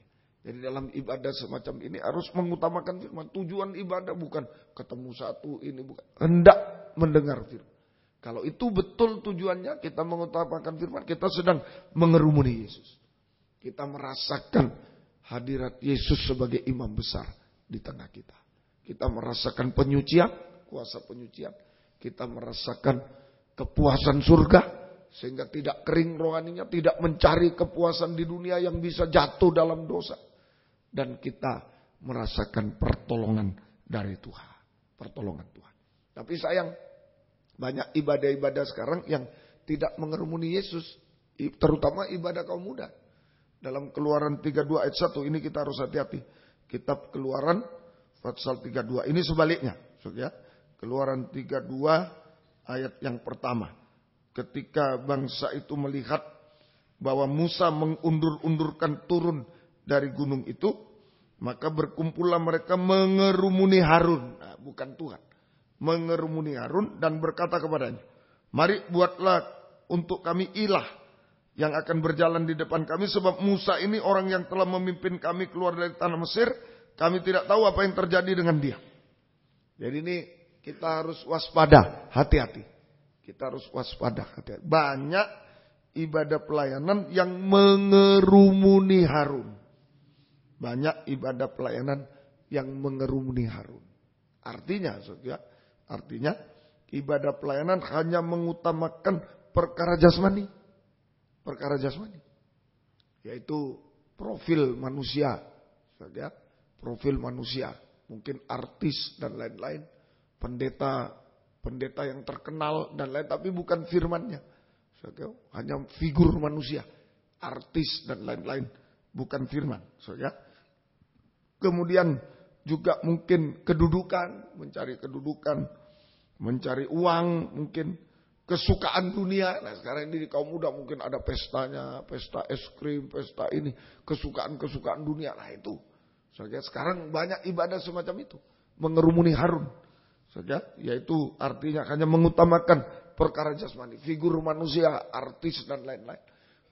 Jadi dalam ibadah semacam ini harus mengutamakan firman. Tujuan ibadah bukan ketemu satu ini, bukan. Hendak mendengar firman. Kalau itu betul tujuannya, kita mengutamakan firman, kita sedang mengerumuni Yesus. Kita merasakan hadirat Yesus sebagai imam besar di tengah kita. Kita merasakan penyucian, kuasa penyucian. Kita merasakan kepuasan surga, sehingga tidak kering rohaninya, tidak mencari kepuasan di dunia yang bisa jatuh dalam dosa. Dan kita merasakan pertolongan dari Tuhan. Pertolongan Tuhan. Tapi sayang, banyak ibadah-ibadah sekarang yang tidak mengerumuni Yesus. Terutama ibadah kaum muda. Dalam Keluaran 32 ayat 1 ini kita harus hati-hati. Kitab Keluaran pasal 32. Ini sebaliknya. Ya. Keluaran 32 ayat yang pertama. Ketika bangsa itu melihat bahwa Musa mengundur-undurkan turun dari gunung itu, maka berkumpullah mereka mengerumuni Harun. Nah, bukan Tuhan. Mengerumuni Harun dan berkata kepadanya, mari buatlah untuk kami ilah yang akan berjalan di depan kami, sebab Musa ini orang yang telah memimpin kami keluar dari tanah Mesir, kami tidak tahu apa yang terjadi dengan dia. Jadi ini kita harus waspada, hati-hati. Kita harus waspada, hati-hati. Banyak ibadah pelayanan yang mengerumuni Harun. Banyak ibadah pelayanan yang mengerumuni Harun. Artinya, saudara, artinya ibadah pelayanan hanya mengutamakan perkara jasmani. Perkara jasmani. Yaitu profil manusia. Saudara, profil manusia. Mungkin artis dan lain-lain. Pendeta yang terkenal dan lain. Tapi bukan firman-Nya. Saudara, hanya figur manusia. Artis dan lain-lain. Bukan firman. Saudara. Kemudian juga mungkin kedudukan. Mencari uang, mungkin kesukaan dunia. Nah, sekarang ini di kaum muda mungkin ada pestanya, pesta es krim, pesta ini, kesukaan dunia. Nah itu, saja sekarang banyak ibadah semacam itu mengerumuni Harun, saja, yaitu artinya hanya mengutamakan perkara jasmani, figur manusia, artis dan lain-lain,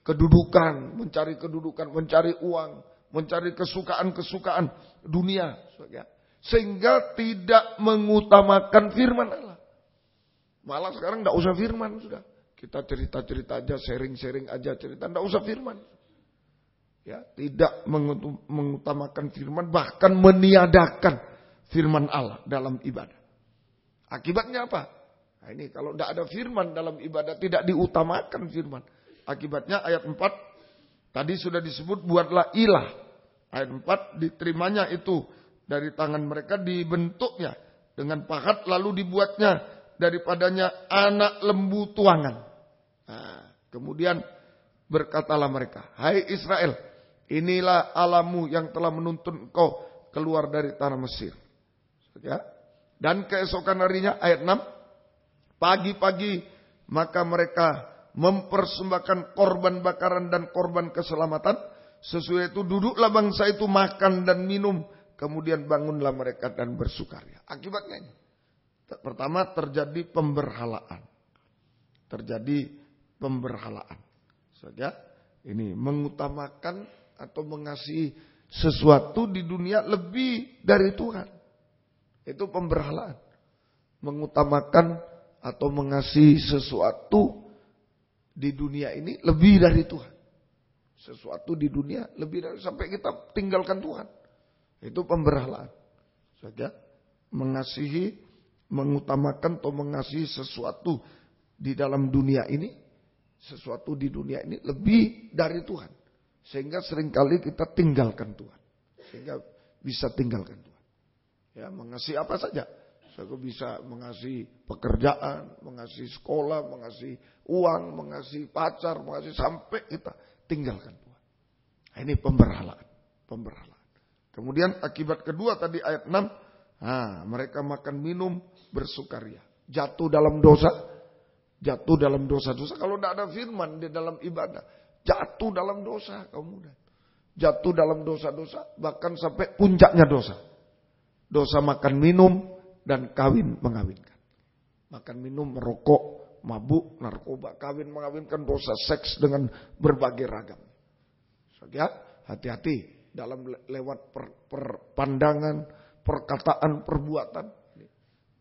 kedudukan, mencari uang, mencari kesukaan dunia, saja, sehingga tidak mengutamakan firman Allah. Malah sekarang tidak usah firman sudah. Kita cerita-cerita aja, sharing-sharing aja cerita, tidak usah firman. Ya, tidak mengutamakan firman, bahkan meniadakan firman Allah dalam ibadah. Akibatnya apa? Nah ini kalau tidak ada firman dalam ibadah, tidak diutamakan firman. Akibatnya ayat 4 tadi sudah disebut, buatlah ilah. Ayat 4, diterimanya itu dari tangan mereka, dibentuknya dengan pahat, lalu dibuatnya daripadanya anak lembu tuangan. Nah, kemudian berkatalah mereka, hai Israel, inilah Allahmu yang telah menuntun engkau keluar dari tanah Mesir. Ya. Dan keesokan harinya, ayat 6, pagi-pagi maka mereka mempersembahkan korban bakaran dan korban keselamatan. Sesudah itu duduklah bangsa itu makan dan minum, kemudian bangunlah mereka dan bersukaria. Akibatnya ini. Pertama terjadi pemberhalaan. Saja ini mengutamakan atau mengasihi sesuatu di dunia lebih dari Tuhan. Itu pemberhalaan. Mengutamakan atau mengasihi sesuatu di dunia ini lebih dari Tuhan. Sesuatu di dunia lebih dari, sampai kita tinggalkan Tuhan. Itu pemberhalaan. Saja mengutamakan atau mengasihi sesuatu di dalam dunia ini, sesuatu di dunia ini lebih dari Tuhan, sehingga seringkali kita tinggalkan Tuhan, sehingga bisa tinggalkan Tuhan. Ya, mengasihi apa saja, saya bisa mengasihi pekerjaan, mengasihi sekolah, mengasihi uang, mengasihi pacar, mengasihi sampai kita tinggalkan Tuhan. Nah, ini pemberhalaan. Kemudian akibat kedua tadi ayat 6. Nah, mereka makan minum bersukaria. Jatuh dalam dosa. Kalau tidak ada firman di dalam ibadah, jatuh dalam dosa kaum muda. Jatuh dalam dosa-dosa, bahkan sampai puncaknya dosa. Dosa makan minum dan kawin mengawinkan. Makan minum, merokok, mabuk, narkoba, kawin mengawinkan, dosa seks dengan berbagai ragam. Ya, hati-hati dalam lewat pandangan, perkataan, perbuatan.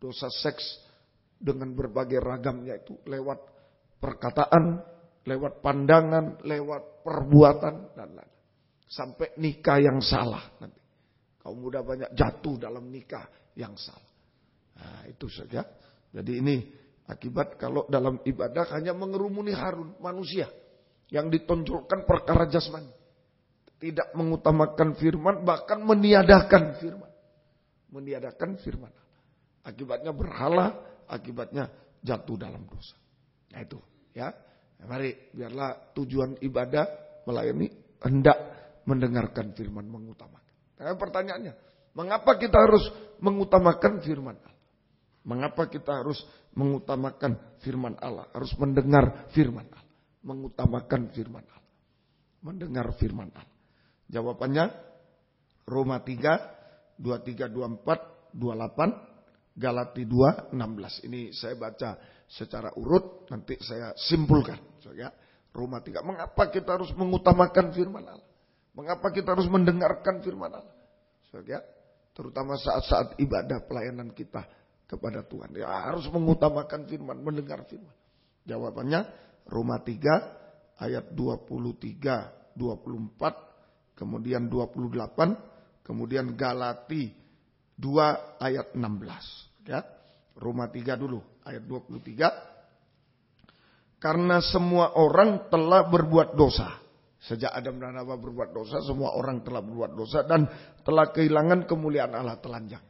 Dosa seks dengan berbagai ragamnya itu lewat perkataan, lewat pandangan, lewat perbuatan dan lain-lain. Sampai nikah yang salah nanti. Kaum muda banyak jatuh dalam nikah yang salah. Nah, itu saja. Jadi ini akibat kalau dalam ibadah hanya mengerumuni Harun, manusia yang ditonjolkan perkara jasmani. Tidak mengutamakan firman, bahkan meniadakan firman. Akibatnya berhala, akibatnya jatuh dalam dosa. Nah itu ya. Mari biarlah tujuan ibadah melayani hendak mendengarkan firman, mengutamakan. Nah, pertanyaannya, mengapa kita harus mengutamakan firman Allah? Mengapa kita harus mengutamakan firman Allah? Harus mendengar firman Allah, mengutamakan firman Allah, mendengar firman Allah. Jawabannya Roma 3, 23, 24, 28, Galati 2, 16. Ini saya baca secara urut, nanti saya simpulkan. Ya, Roma 3. Mengapa kita harus mengutamakan firman Allah? Mengapa kita harus mendengarkan firman Allah? Ya, terutama saat-saat ibadah pelayanan kita kepada Tuhan. Ya, harus mengutamakan firman, mendengar firman. Jawabannya Roma 3 ayat 23, 24, kemudian 28, kemudian Galati 2 ayat 16. Ya. Roma 3 dulu ayat 23. Karena semua orang telah berbuat dosa. Sejak Adam dan Hawa berbuat dosa, semua orang telah berbuat dosa dan telah kehilangan kemuliaan Allah telanjang.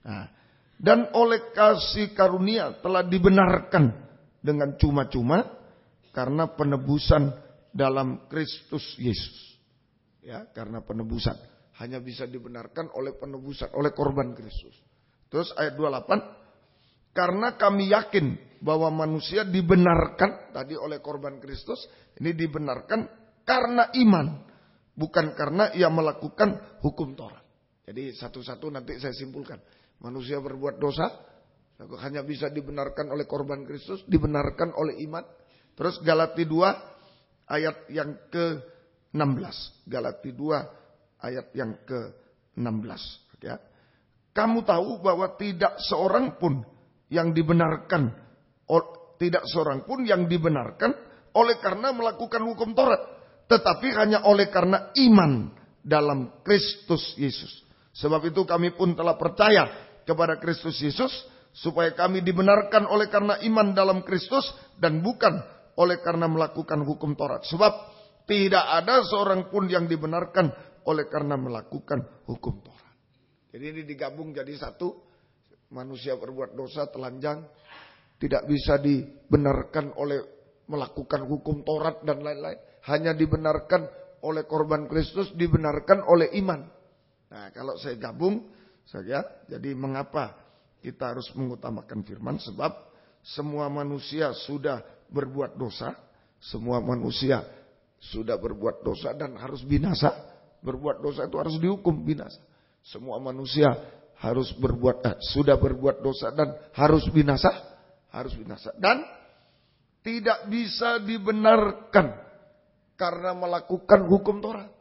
Nah, dan oleh kasih karunia telah dibenarkan dengan cuma-cuma karena penebusan dalam Kristus Yesus. Ya, karena penebusan hanya bisa dibenarkan oleh penebusan, oleh korban Kristus. Terus ayat 28. Karena kami yakin bahwa manusia dibenarkan tadi oleh korban Kristus, ini dibenarkan karena iman, bukan karena ia melakukan hukum Taurat. Jadi satu-satu nanti saya simpulkan. Manusia berbuat dosa hanya bisa dibenarkan oleh korban Kristus, dibenarkan oleh iman. Terus Galati 2 ayat yang ke-16. Galati 2 ayat yang ke-16. Ya. Kamu tahu bahwa tidak seorang pun yang dibenarkan oleh karena melakukan hukum Taurat, tetapi hanya oleh karena iman dalam Kristus Yesus. Sebab itu kami pun telah percaya kepada Kristus Yesus supaya kami dibenarkan oleh karena iman dalam Kristus dan bukan oleh karena melakukan hukum Taurat. Sebab tidak ada seorang pun yang dibenarkan oleh karena melakukan hukum Taurat. Jadi ini digabung jadi satu. Manusia berbuat dosa telanjang, tidak bisa dibenarkan oleh melakukan hukum Taurat dan lain-lain. Hanya dibenarkan oleh korban Kristus, dibenarkan oleh iman. Nah, kalau saya gabung saja, jadi mengapa kita harus mengutamakan firman? Sebab semua manusia sudah berbuat dosa, semua manusia sudah berbuat dosa dan harus binasa. Berbuat dosa itu harus dihukum binasa. Semua manusia harus sudah berbuat dosa dan harus binasa, dan tidak bisa dibenarkan karena melakukan hukum Taurat.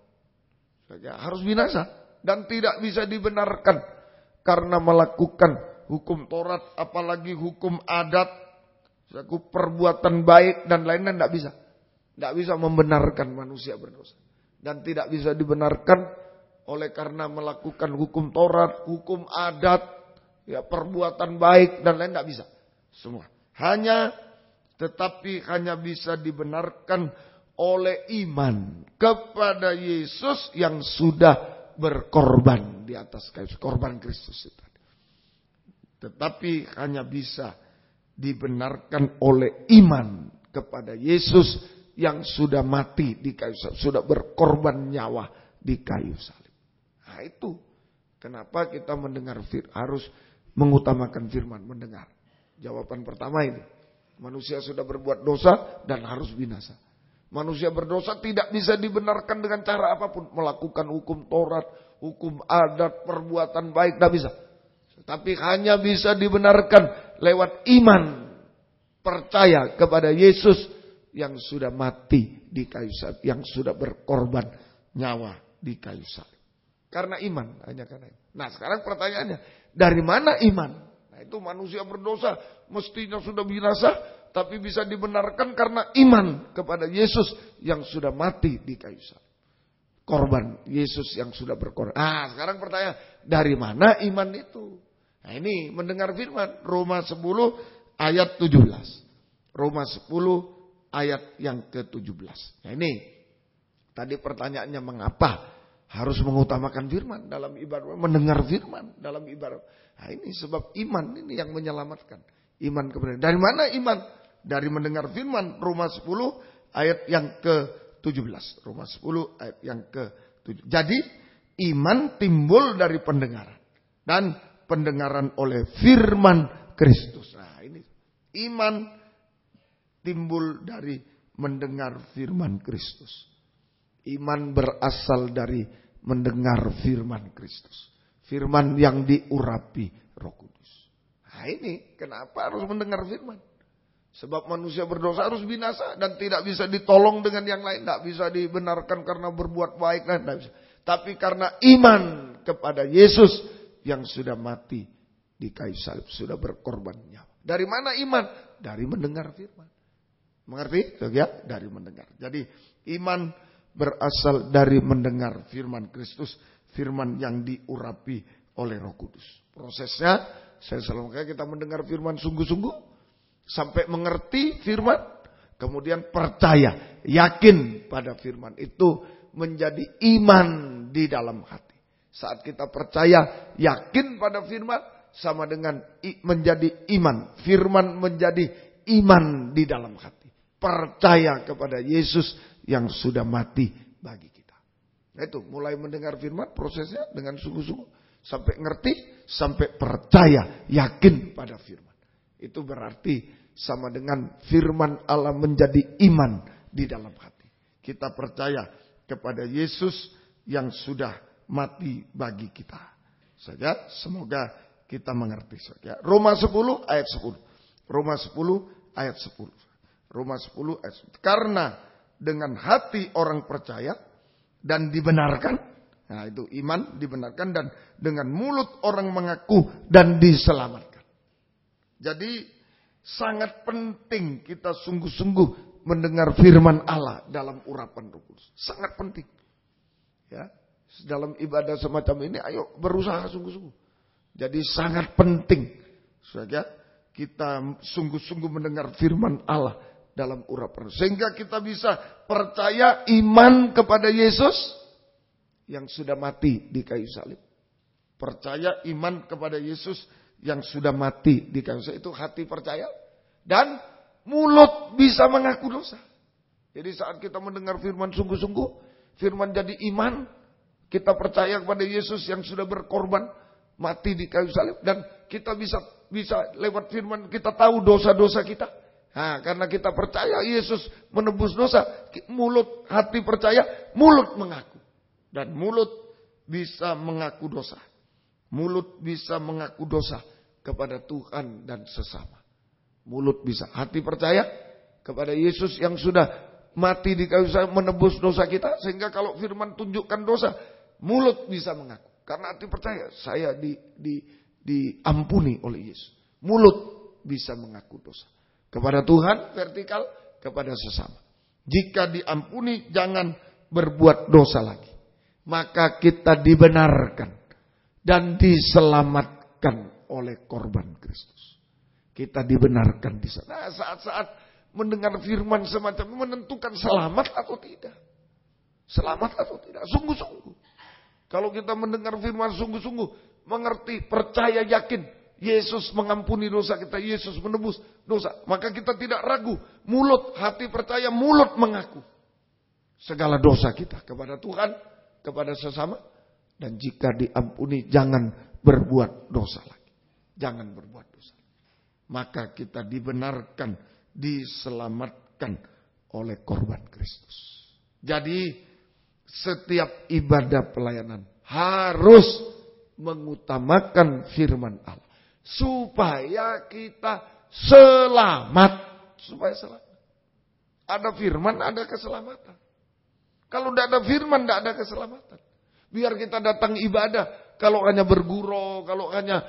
Saja harus binasa dan tidak bisa dibenarkan karena melakukan hukum Taurat, apalagi hukum adat, perbuatan baik dan lainnya tidak bisa membenarkan manusia berdosa dan tidak bisa dibenarkan oleh karena melakukan hukum Taurat, hukum adat, ya perbuatan baik dan lain tidak bisa. Semua. Tetapi hanya bisa dibenarkan oleh iman kepada Yesus yang sudah berkorban di atas kayu, korban Kristus itu. Tetapi hanya bisa dibenarkan oleh iman kepada Yesus yang sudah mati di kayu salib, sudah berkorban nyawa di kayu salib. Nah itu kenapa kita mendengar harus mengutamakan firman, mendengar. Jawaban pertama ini, manusia sudah berbuat dosa dan harus binasa. Manusia berdosa tidak bisa dibenarkan dengan cara apapun, melakukan hukum Taurat, hukum adat, perbuatan baik, tidak bisa. Tapi hanya bisa dibenarkan lewat iman, percaya kepada Yesus yang sudah mati di kayu salib, yang sudah berkorban nyawa di kayu salib. Karena iman, hanya karena iman. Nah sekarang pertanyaannya, dari mana iman? Nah itu manusia berdosa, mestinya sudah binasa, tapi bisa dibenarkan karena iman kepada Yesus yang sudah mati di kayu salib. Korban Yesus yang sudah berkorban. Nah sekarang pertanyaan, dari mana iman itu? Nah ini mendengar firman, Roma 10 ayat 17. Roma 10 ayat yang ke-17. Nah ini, tadi pertanyaannya mengapa harus mengutamakan firman dalam ibadah, mendengar firman dalam ibadah. Nah ini sebab iman ini yang menyelamatkan. Iman kepada. Dari mana iman? Dari mendengar firman. Roma 10 ayat yang ke-17. Roma 10 ayat yang ke-17. Jadi iman timbul dari pendengaran. Dan pendengaran oleh firman Kristus. Nah ini iman timbul dari mendengar firman Kristus. Iman berasal dari mendengar firman Kristus. Firman yang diurapi Roh Kudus. Nah ini kenapa harus mendengar firman. Sebab manusia berdosa harus binasa dan tidak bisa ditolong dengan yang lain. Tidak bisa dibenarkan karena berbuat baik. Tidak bisa. Tapi karena iman kepada Yesus yang sudah mati di kayu salib, sudah berkorban nyawa. Dari mana iman? Dari mendengar firman. Mengerti? Ya, dari mendengar. Jadi iman berasal dari mendengar firman Kristus, firman yang diurapi oleh Roh Kudus. Prosesnya, saya selalu katakan, kita mendengar firman sungguh-sungguh sampai mengerti firman, kemudian percaya, yakin pada firman itu menjadi iman di dalam hati. Saat kita percaya, yakin pada firman, sama dengan menjadi iman. Firman menjadi iman di dalam hati. Percaya kepada Yesus yang sudah mati bagi kita. Nah itu, mulai mendengar firman, prosesnya dengan sungguh-sungguh. Sampai ngerti, sampai percaya, yakin pada firman. Itu berarti sama dengan firman Allah menjadi iman di dalam hati. Kita percaya kepada Yesus yang sudah mati bagi kita. Saja, semoga kita mengerti saja. Roma 10 ayat 10. Roma 10 ayat 10. Roma 10 ayat 10. Karena dengan hati orang percaya dan dibenarkan. Nah itu iman dibenarkan, dan dengan mulut orang mengaku dan diselamatkan. Jadi sangat penting kita sungguh-sungguh mendengar firman Allah dalam urapan Roh Kudus. Sangat penting. Ya, dalam ibadah semacam ini ayo berusaha sungguh-sungguh. Jadi sangat penting saja kita sungguh-sungguh mendengar firman Allah dalam urapan. Sehingga kita bisa percaya iman kepada Yesus yang sudah mati di kayu salib. Percaya iman kepada Yesus yang sudah mati di kayu salib. Itu hati percaya. Dan mulut bisa mengaku dosa. Jadi saat kita mendengar firman sungguh-sungguh, firman jadi iman. Kita percaya kepada Yesus yang sudah berkorban, mati di kayu salib, dan kita bisa lewat firman kita tahu dosa-dosa kita. Nah, karena kita percaya Yesus menebus dosa, mulut hati percaya, mulut mengaku, dan mulut bisa mengaku dosa. Mulut bisa mengaku dosa kepada Tuhan dan sesama. Mulut bisa, hati percaya kepada Yesus yang sudah mati di kayu salib menebus dosa kita, sehingga kalau firman tunjukkan dosa, mulut bisa mengaku. Karena hati percaya, saya diampuni oleh Yesus. Mulut bisa mengaku dosa. Kepada Tuhan, vertikal, kepada sesama. Jika diampuni, jangan berbuat dosa lagi. Maka kita dibenarkan dan diselamatkan oleh korban Kristus. Kita dibenarkan di sana. Nah, saat-saat mendengar firman semacam ini menentukan selamat atau tidak. Selamat atau tidak, sungguh-sungguh. Kalau kita mendengar firman sungguh-sungguh, mengerti, percaya, yakin, Yesus mengampuni dosa kita, Yesus menebus dosa, maka kita tidak ragu, mulut, hati percaya, mulut mengaku segala dosa kita kepada Tuhan, kepada sesama, dan jika diampuni jangan berbuat dosa lagi. Jangan berbuat dosa. Maka kita dibenarkan, diselamatkan oleh korban Kristus. Jadi setiap ibadah pelayanan harus mengutamakan firman Allah. Supaya kita selamat. Supaya selamat. Ada firman, ada keselamatan. Kalau tidak ada firman, tidak ada keselamatan. Biar kita datang ibadah. Kalau hanya bergurau, kalau hanya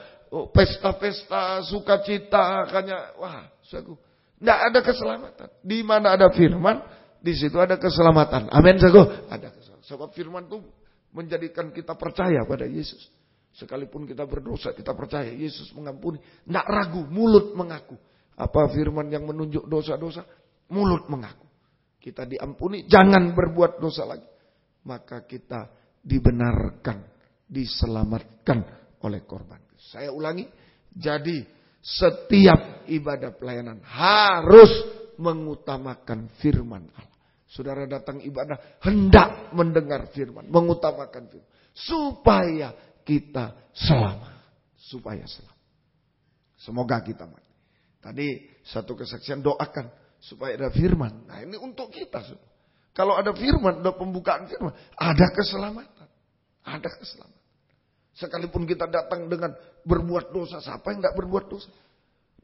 pesta-pesta, sukacita, hanya tidak ada keselamatan. Di mana ada firman, di situ ada keselamatan. Amin, sago. Ada keselamatan. Sebab firman itu menjadikan kita percaya pada Yesus. Sekalipun kita berdosa, kita percaya Yesus mengampuni. Tidak ragu, mulut mengaku. Apa firman yang menunjuk dosa-dosa? Mulut mengaku. Kita diampuni, jangan berbuat dosa lagi. Maka kita dibenarkan, diselamatkan oleh korban. Saya ulangi, jadi setiap ibadah pelayanan harus mengutamakan firman Allah. Saudara datang ibadah, hendak mendengar firman, mengutamakan firman. Supaya kita selamat. Supaya selamat. Semoga kita mati. Tadi satu kesaksian doakan supaya ada firman. Nah ini untuk kita. Kalau ada firman, ada pembukaan firman, ada keselamatan. Ada keselamatan. Sekalipun kita datang dengan berbuat dosa, siapa yang tidak berbuat dosa?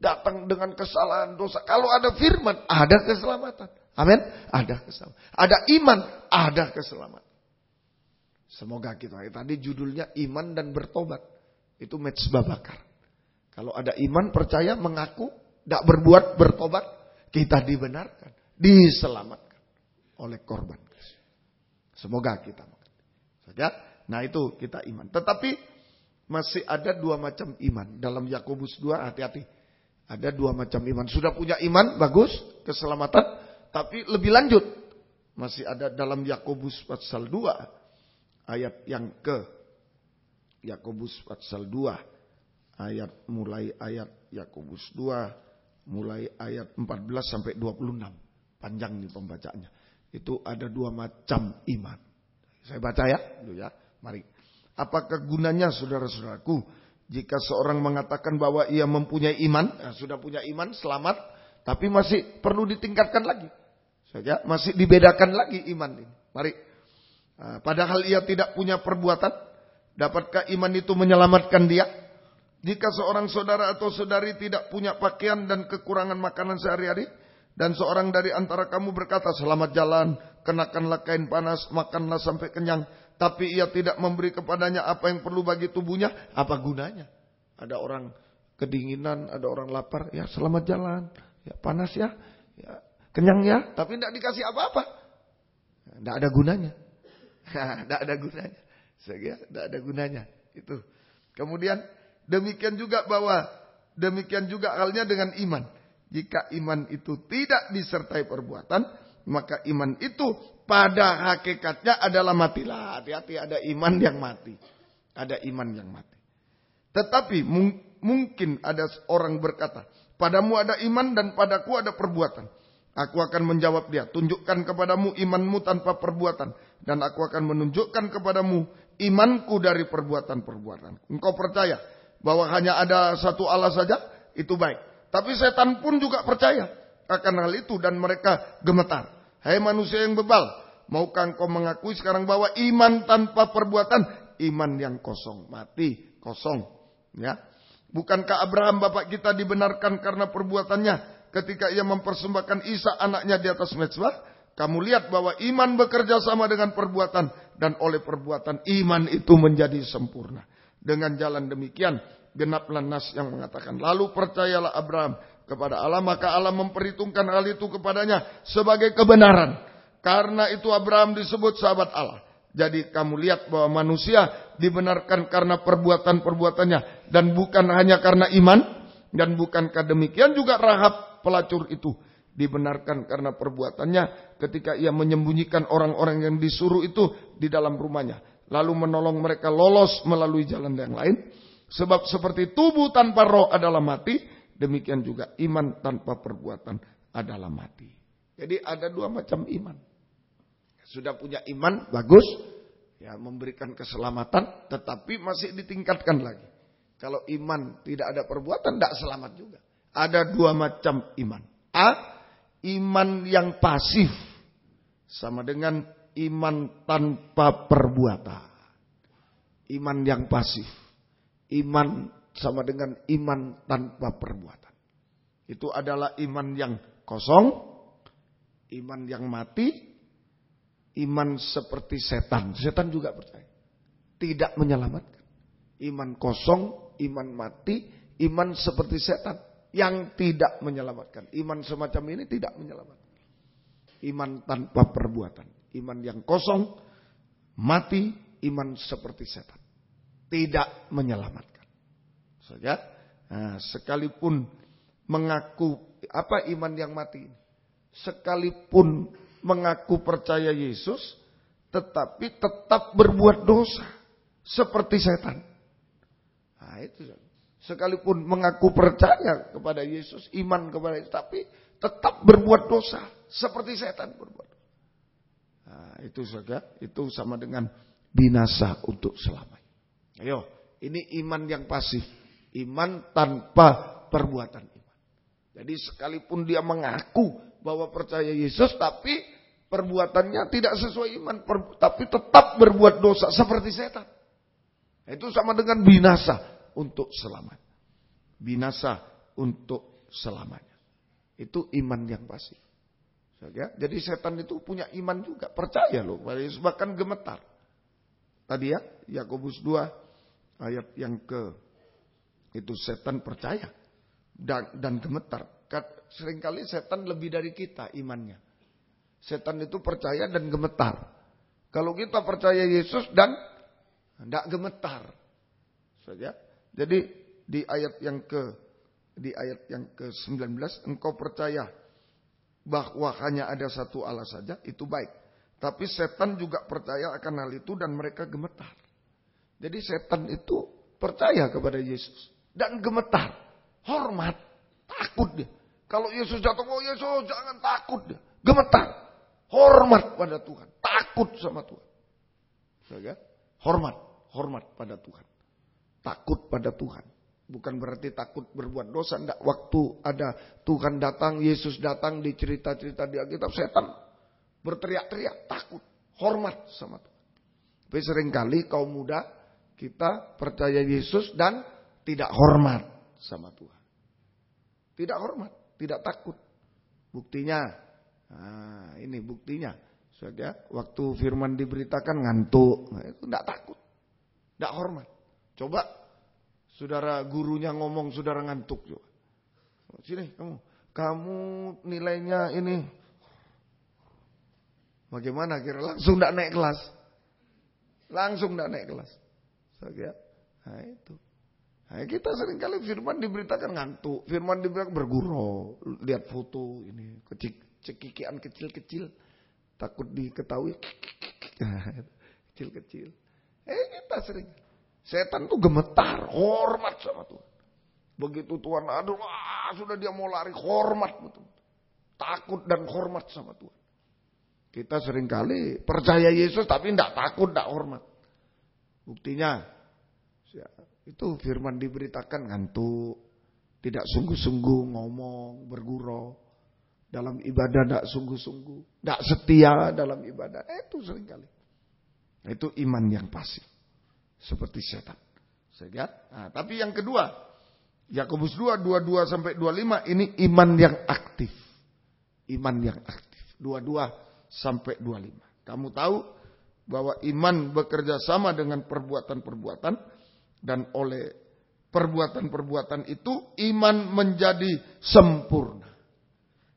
Datang dengan kesalahan dosa. Kalau ada firman, ada keselamatan. Amin. Ada keselamatan. Ada iman, ada keselamatan. Semoga kita. Tadi judulnya iman dan bertobat. Itu mezbah bakar. Kalau ada iman, percaya, mengaku, tidak berbuat, bertobat, kita dibenarkan, diselamatkan oleh korban Kristus. Semoga kita mengerti. Nah itu kita iman. Tetapi masih ada dua macam iman. Dalam Yakobus 2, hati-hati. Ada dua macam iman. Sudah punya iman, bagus, keselamatan. Tapi lebih lanjut. Masih ada dalam Yakobus pasal 2. Ayat yang ke. Yakobus pasal 2. Mulai ayat Yakobus 2. Mulai ayat 14 sampai 26. Panjang nih pembacaannya. Itu ada dua macam iman. Saya baca ya. Dulu ya. Mari. Apakah gunanya saudara-saudaraku jika seorang mengatakan bahwa ia mempunyai iman, sudah punya iman, selamat, tapi masih perlu ditingkatkan lagi. Saja masih dibedakan lagi iman ini. Mari. Padahal ia tidak punya perbuatan, dapatkah iman itu menyelamatkan dia? Jika seorang saudara atau saudari tidak punya pakaian dan kekurangan makanan sehari-hari, dan seorang dari antara kamu berkata, selamat jalan, kenakanlah kain panas, makanlah sampai kenyang, tapi ia tidak memberi kepadanya apa yang perlu bagi tubuhnya, apa gunanya? Ada orang kedinginan, ada orang lapar, ya selamat jalan, ya panas ya kenyang ya, tapi tidak dikasih apa-apa. Tidak ada gunanya. Tidak ada gunanya. Tidak ada gunanya. Itu. Kemudian demikian juga halnya dengan iman. Jika iman itu tidak disertai perbuatan, maka iman itu pada hakikatnya adalah matilah. Hati-hati, ada iman yang mati. Ada iman yang mati. Tetapi mungkin ada orang berkata, padamu ada iman dan padaku ada perbuatan. Aku akan menjawab dia, tunjukkan kepadamu imanmu tanpa perbuatan. Dan aku akan menunjukkan kepadamu imanku dari perbuatan-perbuatan. Engkau percaya bahwa hanya ada satu Allah saja, itu baik. Tapi setan pun juga percaya akan hal itu dan mereka gemetar. Hai manusia yang bebal, maukah engkau mengakui sekarang bahwa iman tanpa perbuatan, iman yang kosong, mati, kosong. Ya, bukankah Abraham bapak kita dibenarkan karena perbuatannya ketika ia mempersembahkan Isa anaknya di atas mezbah? Kamu lihat bahwa iman bekerja sama dengan perbuatan, dan oleh perbuatan iman itu menjadi sempurna. Dengan jalan demikian genaplah nas yang mengatakan, lalu percayalah Abraham kepada Allah, maka Allah memperhitungkan hal itu kepadanya sebagai kebenaran. Karena itu Abraham disebut sahabat Allah. Jadi kamu lihat bahwa manusia dibenarkan karena perbuatan-perbuatannya dan bukan hanya karena iman. Dan bukankah demikian juga Rahab pelacur itu dibenarkan karena perbuatannya ketika ia menyembunyikan orang-orang yang disuruh itu di dalam rumahnya, lalu menolong mereka lolos melalui jalan yang lain. Sebab seperti tubuh tanpa roh adalah mati, demikian juga iman tanpa perbuatan adalah mati. Jadi ada dua macam iman. Sudah punya iman, bagus, ya memberikan keselamatan, tetapi masih ditingkatkan lagi. Kalau iman tidak ada perbuatan, tidak selamat juga. Ada dua macam iman. Iman yang pasif sama dengan iman tanpa perbuatan. Iman yang pasif. Iman sama dengan iman tanpa perbuatan. Itu adalah iman yang kosong, iman yang mati, iman seperti setan. Setan juga percaya. Tidak menyelamatkan. Iman kosong, iman mati, iman seperti setan. Yang tidak menyelamatkan. Iman semacam ini tidak menyelamatkan. Iman tanpa perbuatan. Iman yang kosong, mati, iman seperti setan. Tidak menyelamatkan. Saja, sekalipun mengaku, apa iman yang mati? Sekalipun mengaku percaya Yesus, tetapi tetap berbuat dosa. Seperti setan. Nah itu. Sekalipun mengaku percaya kepada Yesus, iman kepada Yesus, tapi tetap berbuat dosa. Seperti setan berbuat dosa. Nah itu saja, itu sama dengan binasa untuk selamanya. Ayo, ini iman yang pasif. Iman tanpa perbuatan iman. Jadi sekalipun dia mengaku bahwa percaya Yesus, tapi perbuatannya tidak sesuai iman. Tapi tetap berbuat dosa seperti setan. Itu sama dengan binasa untuk selamanya. Binasa untuk selamanya. Itu iman yang pasif. Jadi setan itu punya iman juga. Percaya loh. Bahkan gemetar. Tadi ya, Yakobus 2 ayat yang ke Itu setan percaya dan gemetar. Seringkali setan lebih dari kita imannya. Setan itu percaya dan gemetar. Kalau kita percaya Yesus dan tidak gemetar saja. Jadi di ayat yang ke-19, engkau percaya bahwa hanya ada satu Allah saja, itu baik. Tapi setan juga percaya akan hal itu dan mereka gemetar. Jadi setan itu percaya kepada Yesus dan gemetar, hormat, takut dia. Kalau Yesus datang, oh Yesus jangan takut dia, gemetar, hormat pada Tuhan, takut sama Tuhan. Ya, hormat pada Tuhan, takut pada Tuhan. Bukan berarti takut berbuat dosa, enggak. Waktu ada Tuhan datang, Yesus datang di cerita-cerita di Alkitab, setan berteriak-teriak, takut, hormat sama Tuhan. Tapi seringkali kaum muda kita percaya Yesus dan tidak hormat sama Tuhan. Tidak hormat, tidak takut. Buktinya, ini buktinya. Saja, waktu firman diberitakan ngantuk, itu tidak takut, tidak hormat. Coba saudara gurunya ngomong, saudara ngantuk juga. Sini kamu nilainya ini. Bagaimana kira? Langsung tidak naik kelas. Langsung tidak naik kelas. Saja, nah itu. Nah, kita seringkali firman diberitakan ngantuk, firman diberitakan bergurau, lihat foto ini, cekikian kecil-kecil, takut diketahui, kecil-kecil. Kita sering. Setan tuh gemetar, hormat sama Tuhan. Begitu Tuhan ada, wah sudah dia mau lari, hormat betul. Takut dan hormat sama Tuhan. Kita seringkali percaya Yesus tapi tidak takut, tidak hormat. Buktinya, itu firman diberitakan ngantuk, tidak sungguh-sungguh ngomong, bergurau. Dalam ibadah tidak sungguh-sungguh, tidak setia dalam ibadah. Itu seringkali. Itu iman yang pasif. Seperti setan. Nah, tapi yang kedua, Yakobus 2:22 sampai 25 ini iman yang aktif. Iman yang aktif. 22 sampai 25. Kamu tahu bahwa iman bekerja sama dengan perbuatan-perbuatan dan oleh perbuatan-perbuatan itu iman menjadi sempurna.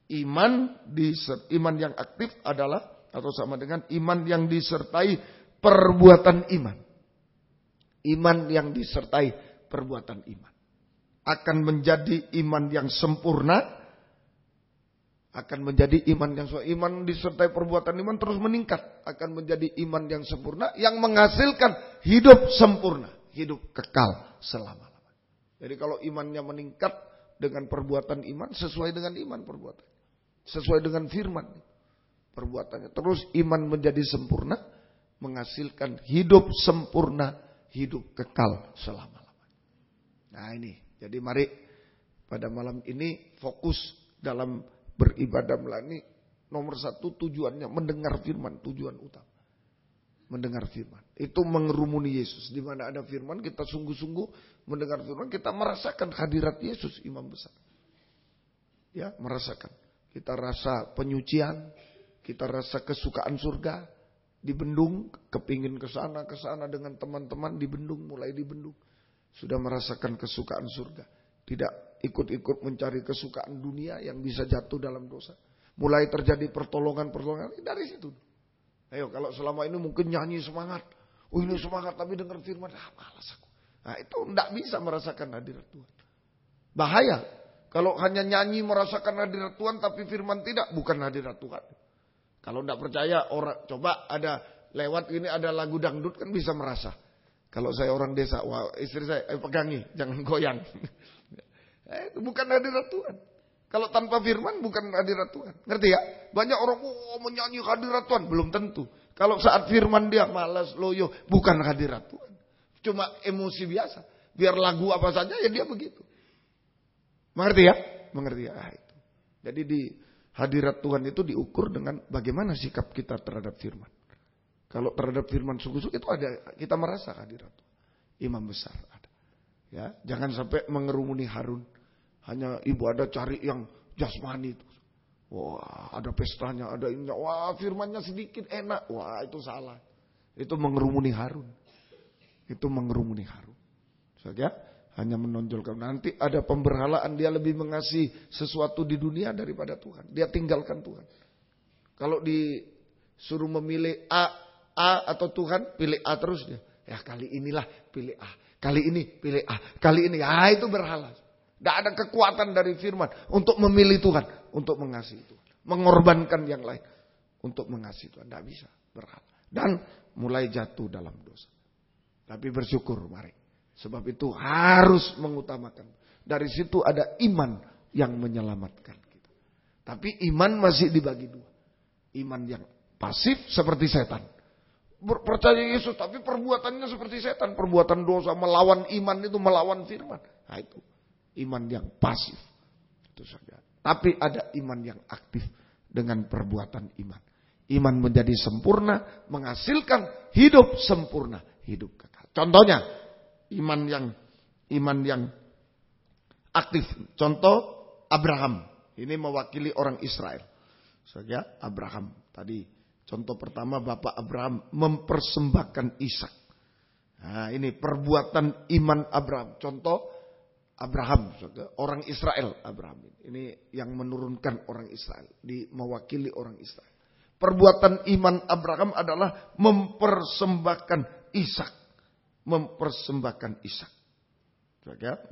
Iman yang aktif adalah atau sama dengan iman yang disertai perbuatan iman. Iman yang disertai perbuatan iman akan menjadi iman yang sempurna, akan menjadi iman yang iman disertai perbuatan iman terus meningkat, akan menjadi iman yang sempurna yang menghasilkan hidup sempurna, hidup kekal selama-lamanya. Jadi kalau imannya meningkat dengan perbuatan iman sesuai dengan iman perbuatan, sesuai dengan firman perbuatannya, terus iman menjadi sempurna, menghasilkan hidup sempurna, hidup kekal selama-lamanya. Nah ini, jadi mari pada malam ini fokus dalam beribadah melayani. Nomor 1 tujuannya mendengar firman, tujuan utama. Mendengar firman. Itu mengerumuni Yesus. Di mana ada firman kita sungguh-sungguh mendengar firman, kita merasakan hadirat Yesus imam besar. Ya, merasakan. Kita rasa penyucian, kita rasa kesukaan surga. Di Bendung, kepingin ke sana dengan teman-teman di Bendung, mulai di Bendung. Sudah merasakan kesukaan surga. Tidak ikut-ikut mencari kesukaan dunia yang bisa jatuh dalam dosa. Mulai terjadi pertolongan-pertolongan dari situ. Ayo, kalau selama ini mungkin nyanyi semangat. Oh ini semangat tapi dengar firman, malas aku. Nah itu tidak bisa merasakan hadirat Tuhan. Bahaya. Kalau hanya nyanyi merasakan hadirat Tuhan tapi firman tidak, bukan hadirat Tuhan. Kalau tidak percaya orang, coba ada lewat ini ada lagu dangdut kan bisa merasa. Kalau saya orang desa, wah istri saya, pegangi, jangan goyang. Itu bukan hadirat Tuhan. Kalau tanpa firman bukan hadirat Tuhan. Ngerti ya? Banyak orang menyanyi hadirat Tuhan, belum tentu. Kalau saat firman dia malas, loyo, bukan hadirat Tuhan. Cuma emosi biasa. Biar lagu apa saja ya dia begitu. Mengerti ya? Mengerti ya? Itu. Jadi di hadirat Tuhan itu diukur dengan bagaimana sikap kita terhadap firman. Kalau terhadap firman sungguh-sungguh itu ada, kita merasa hadirat Tuhan. Imam besar ada. Ya, jangan sampai mengerumuni Harun. Hanya ibu ada cari yang jasmani itu. Wah, ada pestanya, ada ini. Wah, firmannya sedikit enak. Wah, itu salah. Itu mengerumuni Harun. Itu mengerumuni Harun. Saja, hanya menonjolkan. Nanti ada pemberhalaan, dia lebih mengasihi sesuatu di dunia daripada Tuhan. Dia tinggalkan Tuhan. Kalau disuruh memilih A atau Tuhan, pilih A terus dia. Ya kali inilah pilih A, kali ini pilih A, kali ini. Ya itu berhala. Tidak ada kekuatan dari firman untuk memilih Tuhan, untuk mengasihi Tuhan. Mengorbankan yang lain untuk mengasihi Tuhan. Tidak bisa, berhala. Dan mulai jatuh dalam dosa. Tapi bersyukur mari. Sebab itu harus mengutamakan. Dari situ ada iman yang menyelamatkan kita. Tapi iman masih dibagi dua. Iman yang pasif seperti setan. Percaya Yesus tapi perbuatannya seperti setan. Perbuatan dosa melawan iman itu melawan firman. Nah itu iman yang pasif. Itu saja. Tapi ada iman yang aktif dengan perbuatan iman. Iman menjadi sempurna, menghasilkan hidup sempurna, hidup kekal. Contohnya iman yang aktif. Contoh Abraham. Ini mewakili orang Israel. Saja Abraham. Tadi contoh pertama Bapak Abraham mempersembahkan Ishak. Nah, ini perbuatan iman Abraham. Contoh Abraham, orang Israel Abraham. Ini yang menurunkan orang Israel, mewakili orang Israel. Perbuatan iman Abraham adalah mempersembahkan Ishak. Mempersembahkan Ishak.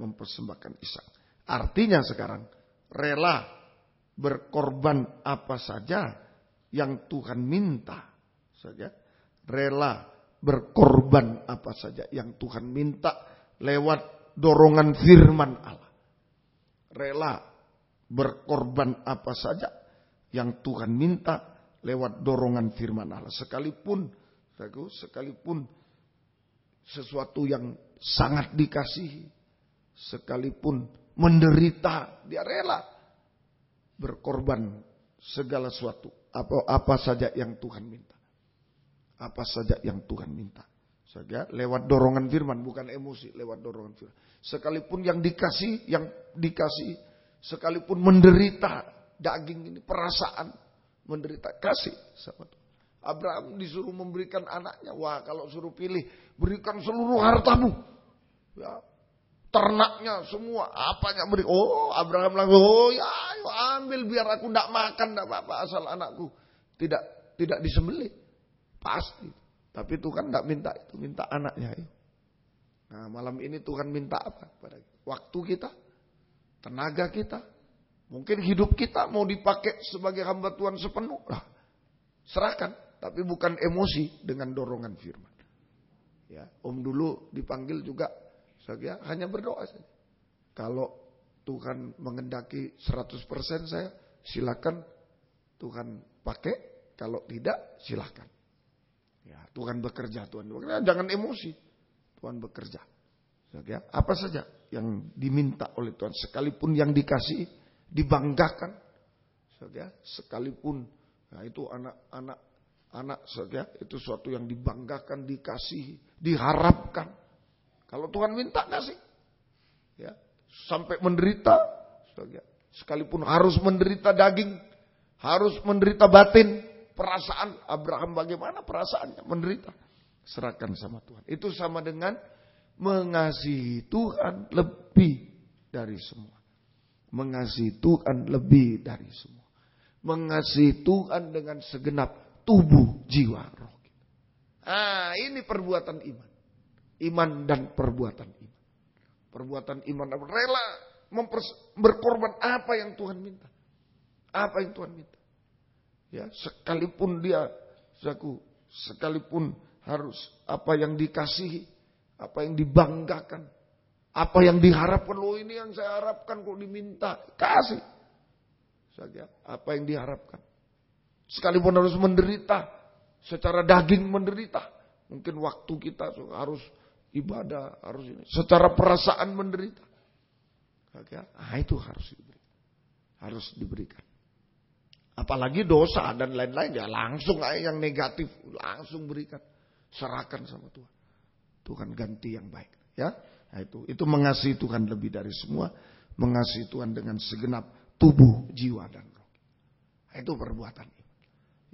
Mempersembahkan Ishak. Artinya sekarang rela berkorban apa saja yang Tuhan minta. Rela berkorban apa saja yang Tuhan minta lewat dorongan firman Allah. Rela berkorban apa saja yang Tuhan minta lewat dorongan firman Allah. Sekalipun sesuatu yang sangat dikasihi, sekalipun menderita, dia rela berkorban segala sesuatu. Apa saja yang Tuhan minta. Apa saja yang Tuhan minta. Saja lewat dorongan firman, bukan emosi, lewat dorongan firman. Sekalipun yang dikasih, sekalipun menderita, daging ini perasaan menderita, kasih sama Tuhan. Abraham disuruh memberikan anaknya. Wah, kalau suruh pilih, berikan seluruh hartamu. Ya, ternaknya semua, apanya beri. Oh, Abraham langsung, ambil biar aku tidak makan, tidak apa-apa, asal anakku tidak disembelih. Pasti. Tapi Tuhan tidak minta itu, minta anaknya. Nah, malam ini Tuhan minta apa? Waktu kita, tenaga kita, mungkin hidup kita mau dipakai sebagai hamba Tuhan sepenuh. Serahkan. Tapi bukan emosi dengan dorongan firman. Ya, Om dulu dipanggil juga, saya hanya berdoa saja. Kalau Tuhan mengendaki 100% saya, silakan Tuhan pakai. Kalau tidak, silakan. Ya, Tuhan bekerja, jangan emosi. Tuhan bekerja. Ya, apa saja yang diminta oleh Tuhan, sekalipun yang dikasih, dibanggakan. Ya, sekalipun, nah itu anak saja itu suatu yang dibanggakan, dikasihi, diharapkan. Kalau Tuhan minta kasih, ya sampai menderita, saja. Sekalipun harus menderita daging, harus menderita batin, perasaan Abraham bagaimana perasaannya menderita, serahkan sama Tuhan. Itu sama dengan mengasihi Tuhan lebih dari semua, mengasihi Tuhan lebih dari semua, mengasihi Tuhan dengan segenap tubuh, jiwa, roh. Ini perbuatan iman. Iman dan perbuatan iman. Perbuatan iman rela berkorban apa yang Tuhan minta. Apa yang Tuhan minta. Ya, sekalipun dia sekalipun harus apa yang dikasihi, apa yang dibanggakan, apa yang diharapkan. Loh, ini yang saya harapkan kok diminta, kasih. Saja apa yang diharapkan. Sekalipun harus menderita, secara daging menderita. Mungkin waktu kita harus ibadah, harus ini. Secara perasaan menderita. Itu harus diberikan. Apalagi dosa dan lain-lain, ya langsung yang negatif, langsung berikan. Serahkan sama Tuhan. Tuhan ganti yang baik. Ya, itu mengasihi Tuhan lebih dari semua. Mengasihi Tuhan dengan segenap tubuh, jiwa, dan roh. Itu perbuatan.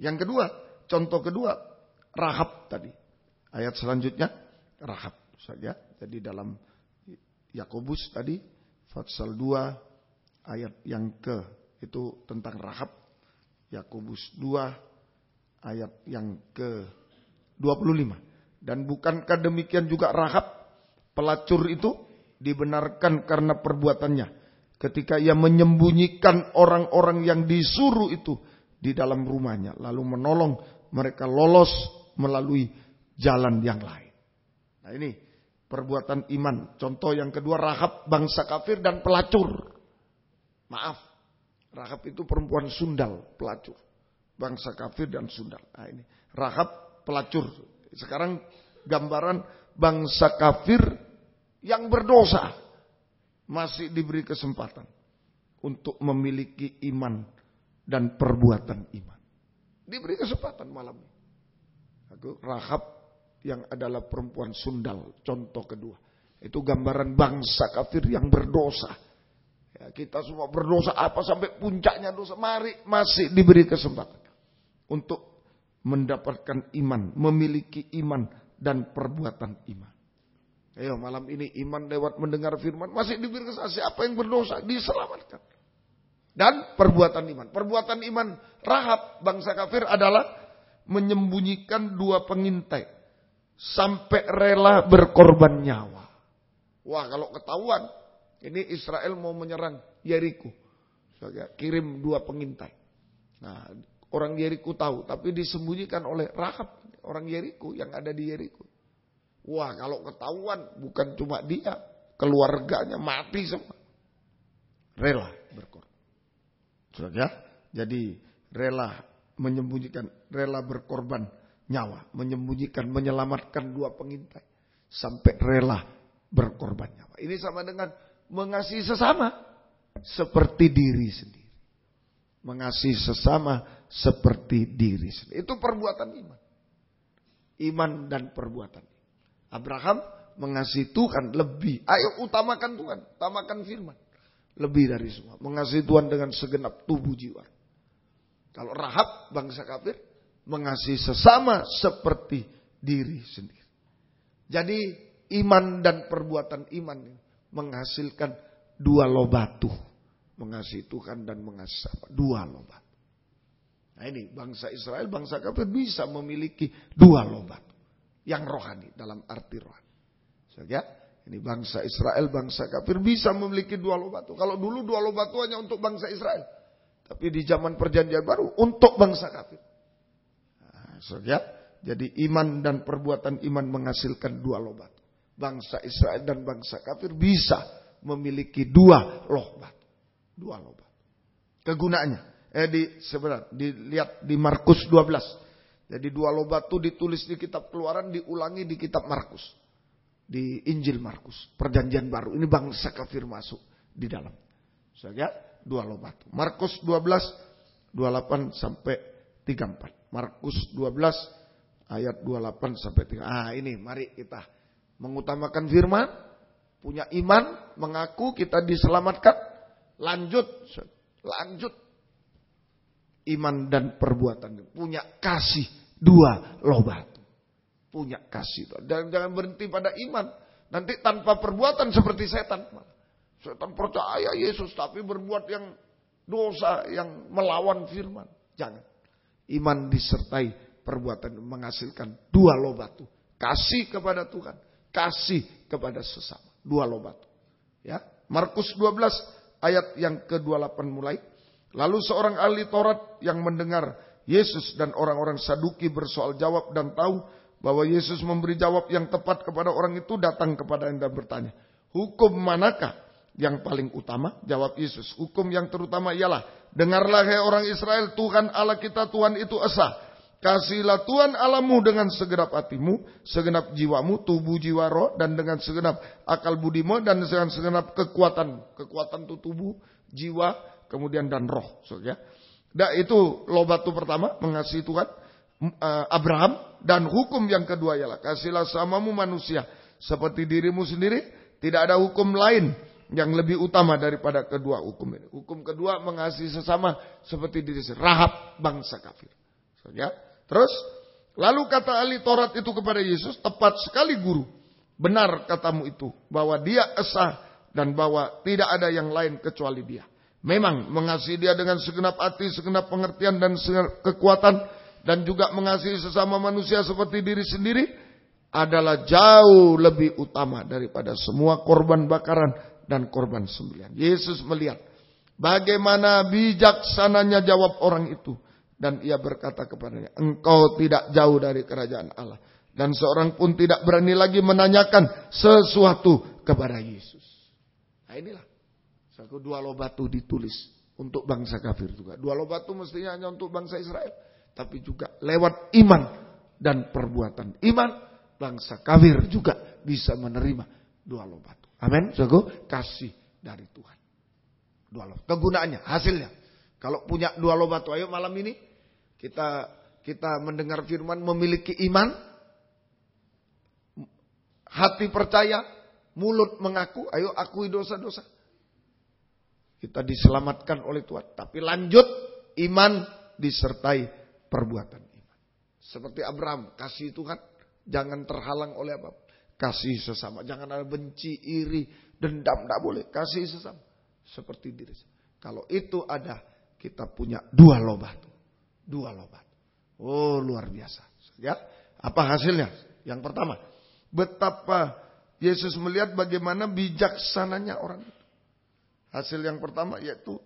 Yang kedua, contoh kedua, Rahab tadi. Ayat selanjutnya, Rahab saja. Jadi dalam Yakobus tadi pasal 2 ayat yang itu tentang Rahab. Yakobus 2 ayat yang ke-25. Dan bukankah demikian juga Rahab pelacur itu dibenarkan karena perbuatannya ketika ia menyembunyikan orang-orang yang disuruh itu di dalam rumahnya, lalu menolong mereka lolos melalui jalan yang lain. Nah ini perbuatan iman. Contoh yang kedua, Rahab bangsa kafir dan pelacur. Maaf, Rahab itu perempuan sundal, pelacur. Bangsa kafir dan sundal. Nah ini Rahab pelacur. Sekarang gambaran bangsa kafir yang berdosa masih diberi kesempatan untuk memiliki iman dan perbuatan iman. Diberi kesempatan malam ini. Rahab yang adalah perempuan sundal, contoh kedua. Itu gambaran bangsa kafir yang berdosa. Ya, kita semua berdosa apa sampai puncaknya dosa. Mari masih diberi kesempatan untuk mendapatkan iman, memiliki iman dan perbuatan iman. Ayo malam ini iman lewat mendengar firman masih diberi kesempatan. Siapa yang berdosa diselamatkan. Dan perbuatan iman. Perbuatan iman Rahab bangsa kafir adalah menyembunyikan 2 pengintai sampai rela berkorban nyawa. Wah, kalau ketahuan ini Israel mau menyerang Yeriko. Kirim 2 pengintai. Nah, orang Yeriko tahu, tapi disembunyikan oleh Rahab, orang Yeriko yang ada di Yeriko. Wah, kalau ketahuan bukan cuma dia, keluarganya mati semua. Rela berkorban. Jadi rela menyembunyikan, rela berkorban nyawa, menyembunyikan, menyelamatkan 2 pengintai sampai rela berkorban nyawa. Ini sama dengan mengasihi sesama seperti diri sendiri. Mengasihi sesama seperti diri sendiri. Itu perbuatan iman. Iman dan perbuatan. Abraham mengasihi Tuhan lebih. Ayo utamakan Tuhan, utamakan firman. Lebih dari semua. Mengasihi Tuhan dengan segenap tubuh jiwa. Kalau Rahab bangsa kafir mengasihi sesama seperti diri sendiri. Jadi iman dan perbuatan iman menghasilkan 2 loh batu. Mengasihi Tuhan dan mengasihi sesama. 2 loh batu. Nah ini bangsa Israel, bangsa kafir bisa memiliki 2 loh batu. Yang rohani dalam arti rohani. Ini bangsa Israel, bangsa kafir bisa memiliki 2 loh batu. Kalau dulu 2 loh batu hanya untuk bangsa Israel. Tapi di zaman perjanjian baru untuk bangsa kafir. Nah, jadi iman dan perbuatan iman menghasilkan 2 loh batu. Bangsa Israel dan bangsa kafir bisa memiliki 2 loh batu. 2 loh batu. Kegunaannya. Dilihat di Markus 12. Jadi 2 loh batu ditulis di kitab Keluaran, diulangi di kitab Markus. Di Injil Markus, perjanjian baru. Ini bangsa kafir masuk di dalam. 2 loh batu. Markus 12, 28 sampai 34. Markus 12, ayat 28 sampai 3. Ini mari kita mengutamakan firman. Punya iman, mengaku kita diselamatkan. Lanjut. Iman dan perbuatan. Punya kasih 2 loh batu. Punya kasih. Dan jangan berhenti pada iman. Nanti tanpa perbuatan seperti setan. Setan percaya Yesus tapi berbuat yang dosa, yang melawan firman. Jangan. Iman disertai perbuatan menghasilkan 2 loh batu. Kasih kepada Tuhan. Kasih kepada sesama. 2 loh batu. Ya. Markus 12 ayat yang ke-28 mulai. Lalu seorang ahli Taurat yang mendengar Yesus dan orang-orang Saduki bersoal jawab dan tahu bahwa Yesus memberi jawab yang tepat kepada orang itu, datang kepada Anda bertanya, hukum manakah yang paling utama? Jawab Yesus, hukum yang terutama ialah, dengarlah hai orang Israel, Tuhan Allah kita Tuhan itu esa. Kasihilah Tuhan Allahmu dengan segenap hatimu, segenap jiwamu, tubuh jiwa roh, dan dengan segenap akal budimu, dan dengan segenap kekuatan. Kekuatan itu tubuh, jiwa, kemudian dan roh. Itu loh batu pertama, mengasihi Tuhan. Abraham, dan hukum yang kedua ialah kasihlah samamu manusia seperti dirimu sendiri. Tidak ada hukum lain yang lebih utama daripada kedua hukum ini. Hukum kedua mengasihi sesama seperti diri sendiri. Rahab bangsa kafir. Terus lalu kata ahli Taurat itu kepada Yesus, tepat sekali guru, Benar katamu itu, bahwa Dia esa dan bahwa tidak ada yang lain kecuali Dia. Memang mengasihi Dia dengan segenap hati, segenap pengertian dan segenap kekuatan, dan juga mengasihi sesama manusia seperti diri sendiri adalah jauh lebih utama daripada semua korban bakaran dan korban sembelihan. Yesus melihat bagaimana bijaksananya jawab orang itu, dan Ia berkata kepadanya, engkau tidak jauh dari kerajaan Allah. Dan seorang pun tidak berani lagi menanyakan sesuatu kepada Yesus. Nah inilah, dua loh batu ditulis untuk bangsa kafir juga. Dua loh batu mestinya hanya untuk bangsa Israel, tapi juga lewat iman dan perbuatan iman, bangsa kafir juga bisa menerima dua loh batu. Amin. Kasih dari Tuhan. Dua loh. Kegunaannya, hasilnya. Kalau punya dua loh batu, ayo malam ini kita mendengar firman, memiliki iman, hati percaya, mulut mengaku, ayo akui dosa-dosa. Kita diselamatkan oleh Tuhan. Tapi lanjut, iman disertai perbuatan iman. Seperti Abraham, kasih Tuhan, jangan terhalang oleh apa. Kasih sesama, jangan ada benci, iri, dendam, tidak boleh. Kasih sesama, seperti diri. Kalau itu ada, kita punya dua loh batu. Dua loh batu. Oh luar biasa. Ya, apa hasilnya? Yang pertama, betapa Yesus melihat bagaimana bijaksananya orang itu. Hasil yang pertama yaitu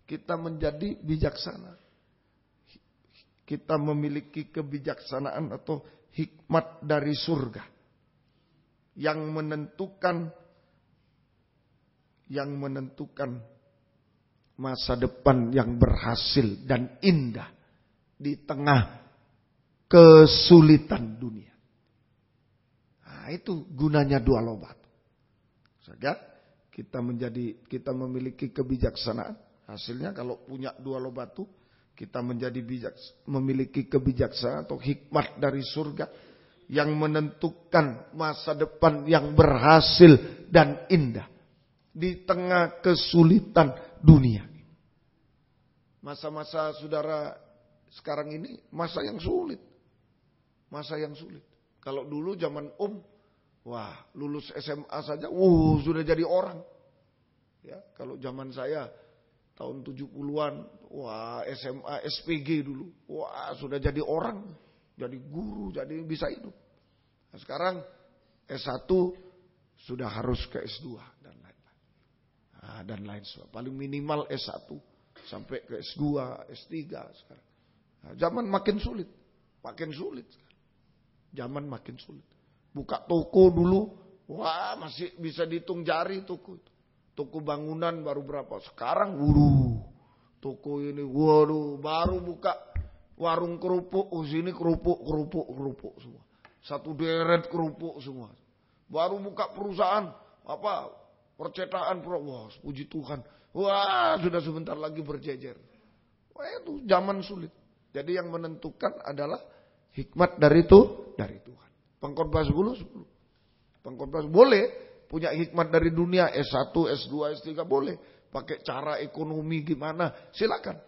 kita menjadi bijaksana. Kita memiliki kebijaksanaan atau hikmat dari surga. Yang menentukan masa depan yang berhasil dan indah di tengah kesulitan dunia. Nah, itu gunanya dua loh batu. Kita memiliki kebijaksanaan. Hasilnya kalau punya dua loh batu, kita memiliki kebijaksanaan atau hikmat dari surga yang menentukan masa depan yang berhasil dan indah di tengah kesulitan dunia. Masa-masa saudara sekarang ini masa yang sulit. Masa yang sulit. Kalau dulu zaman wah lulus SMA saja, sudah jadi orang. Ya, kalau zaman saya tahun 70-an, wah SMA, SPG dulu, wah sudah jadi orang, jadi guru, jadi bisa hidup. Nah, sekarang S1 sudah harus ke S2 dan lain-lain. Nah, dan lain sebagainya. Paling minimal S1 sampai ke S2, S3 sekarang. Nah, zaman makin sulit, Zaman makin sulit. Buka toko dulu, wah masih bisa dihitung jari toko itu. Toko bangunan baru berapa? Sekarang, toko ini, baru buka warung kerupuk, sini kerupuk semua. Satu deret kerupuk semua. Baru buka perusahaan, percetakan, wah puji Tuhan. Wah sudah sebentar lagi berjejer. Wah itu zaman sulit. Jadi yang menentukan adalah hikmat dari Tuhan. Pengkhotbah 10. Pengkhotbah boleh punya hikmat dari dunia, S1, S2, S3 boleh. Pakai cara ekonomi gimana, silakan.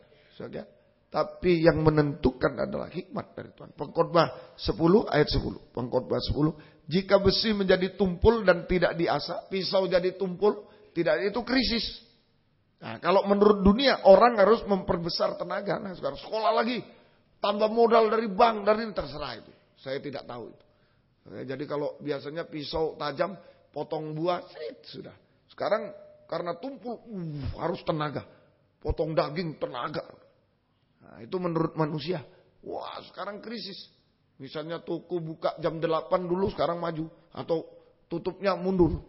Tapi yang menentukan adalah hikmat dari Tuhan. Pengkhotbah 10 ayat 10. Pengkhotbah 10. Jika besi menjadi tumpul dan tidak diasah, pisau jadi tumpul, tidak, itu krisis. Nah, kalau menurut dunia orang harus memperbesar tenaga. Nah, sekarang sekolah lagi, tambah modal dari bank, dari ini terserah itu. Saya tidak tahu itu. Jadi kalau biasanya pisau tajam, potong buah, sudah. Sekarang karena tumpul, harus tenaga. Potong daging, tenaga. Nah, itu menurut manusia. Wah, sekarang krisis. Misalnya toko buka jam 8 dulu, sekarang maju. Atau tutupnya mundur.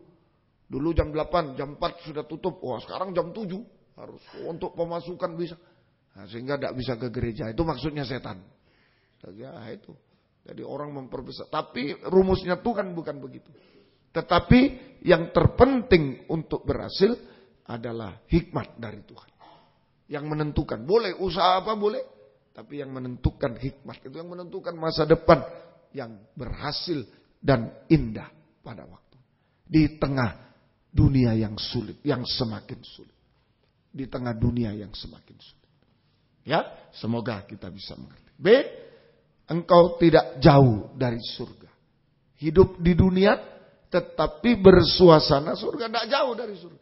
Dulu jam 8, jam 4 sudah tutup. Wah, sekarang jam 7. Harus untuk pemasukan bisa. Nah, sehingga tidak bisa ke gereja. Itu maksudnya setan. Ya, itu. Jadi orang memperbesar. Tapi rumusnya Tuhan bukan begitu. Tetapi yang terpenting untuk berhasil adalah hikmat dari Tuhan. Yang menentukan. Boleh usaha apa boleh. Tapi yang menentukan hikmat. Itu yang menentukan masa depan yang berhasil dan indah pada waktu. Di tengah dunia yang sulit. Yang semakin sulit. Di tengah dunia yang semakin sulit. Ya, semoga kita bisa mengerti. B. Engkau tidak jauh dari surga. Hidup di dunia tetapi bersuasana surga. Tidak jauh dari surga.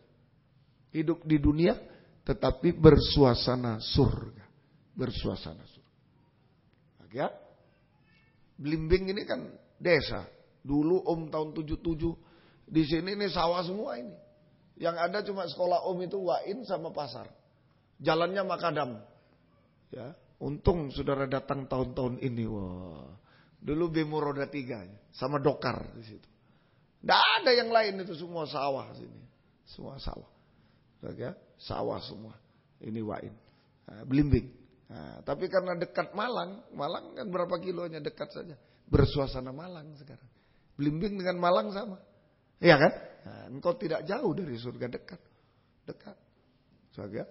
Hidup di dunia tetapi bersuasana surga. Bersuasana surga. Ya. Blimbing ini kan desa. Dulu tahun 77 di sini ini sawah semua ini. Yang ada cuma sekolah itu Wain sama pasar. Jalannya makadam. Ya, untung saudara datang tahun-tahun ini. Wah. Dulu bemo roda 3 sama dokar di situ. Tidak ada yang lain, itu semua sawah sini. Semua sawah. Ya, sawah semua. Ini Wain. Nah, Blimbing. Nah, tapi karena dekat Malang kan berapa kilonya, dekat saja. Bersuasana Malang sekarang. Blimbing dengan Malang sama. Iya kan? Nah, engkau tidak jauh dari surga, dekat. Dekat. Surga.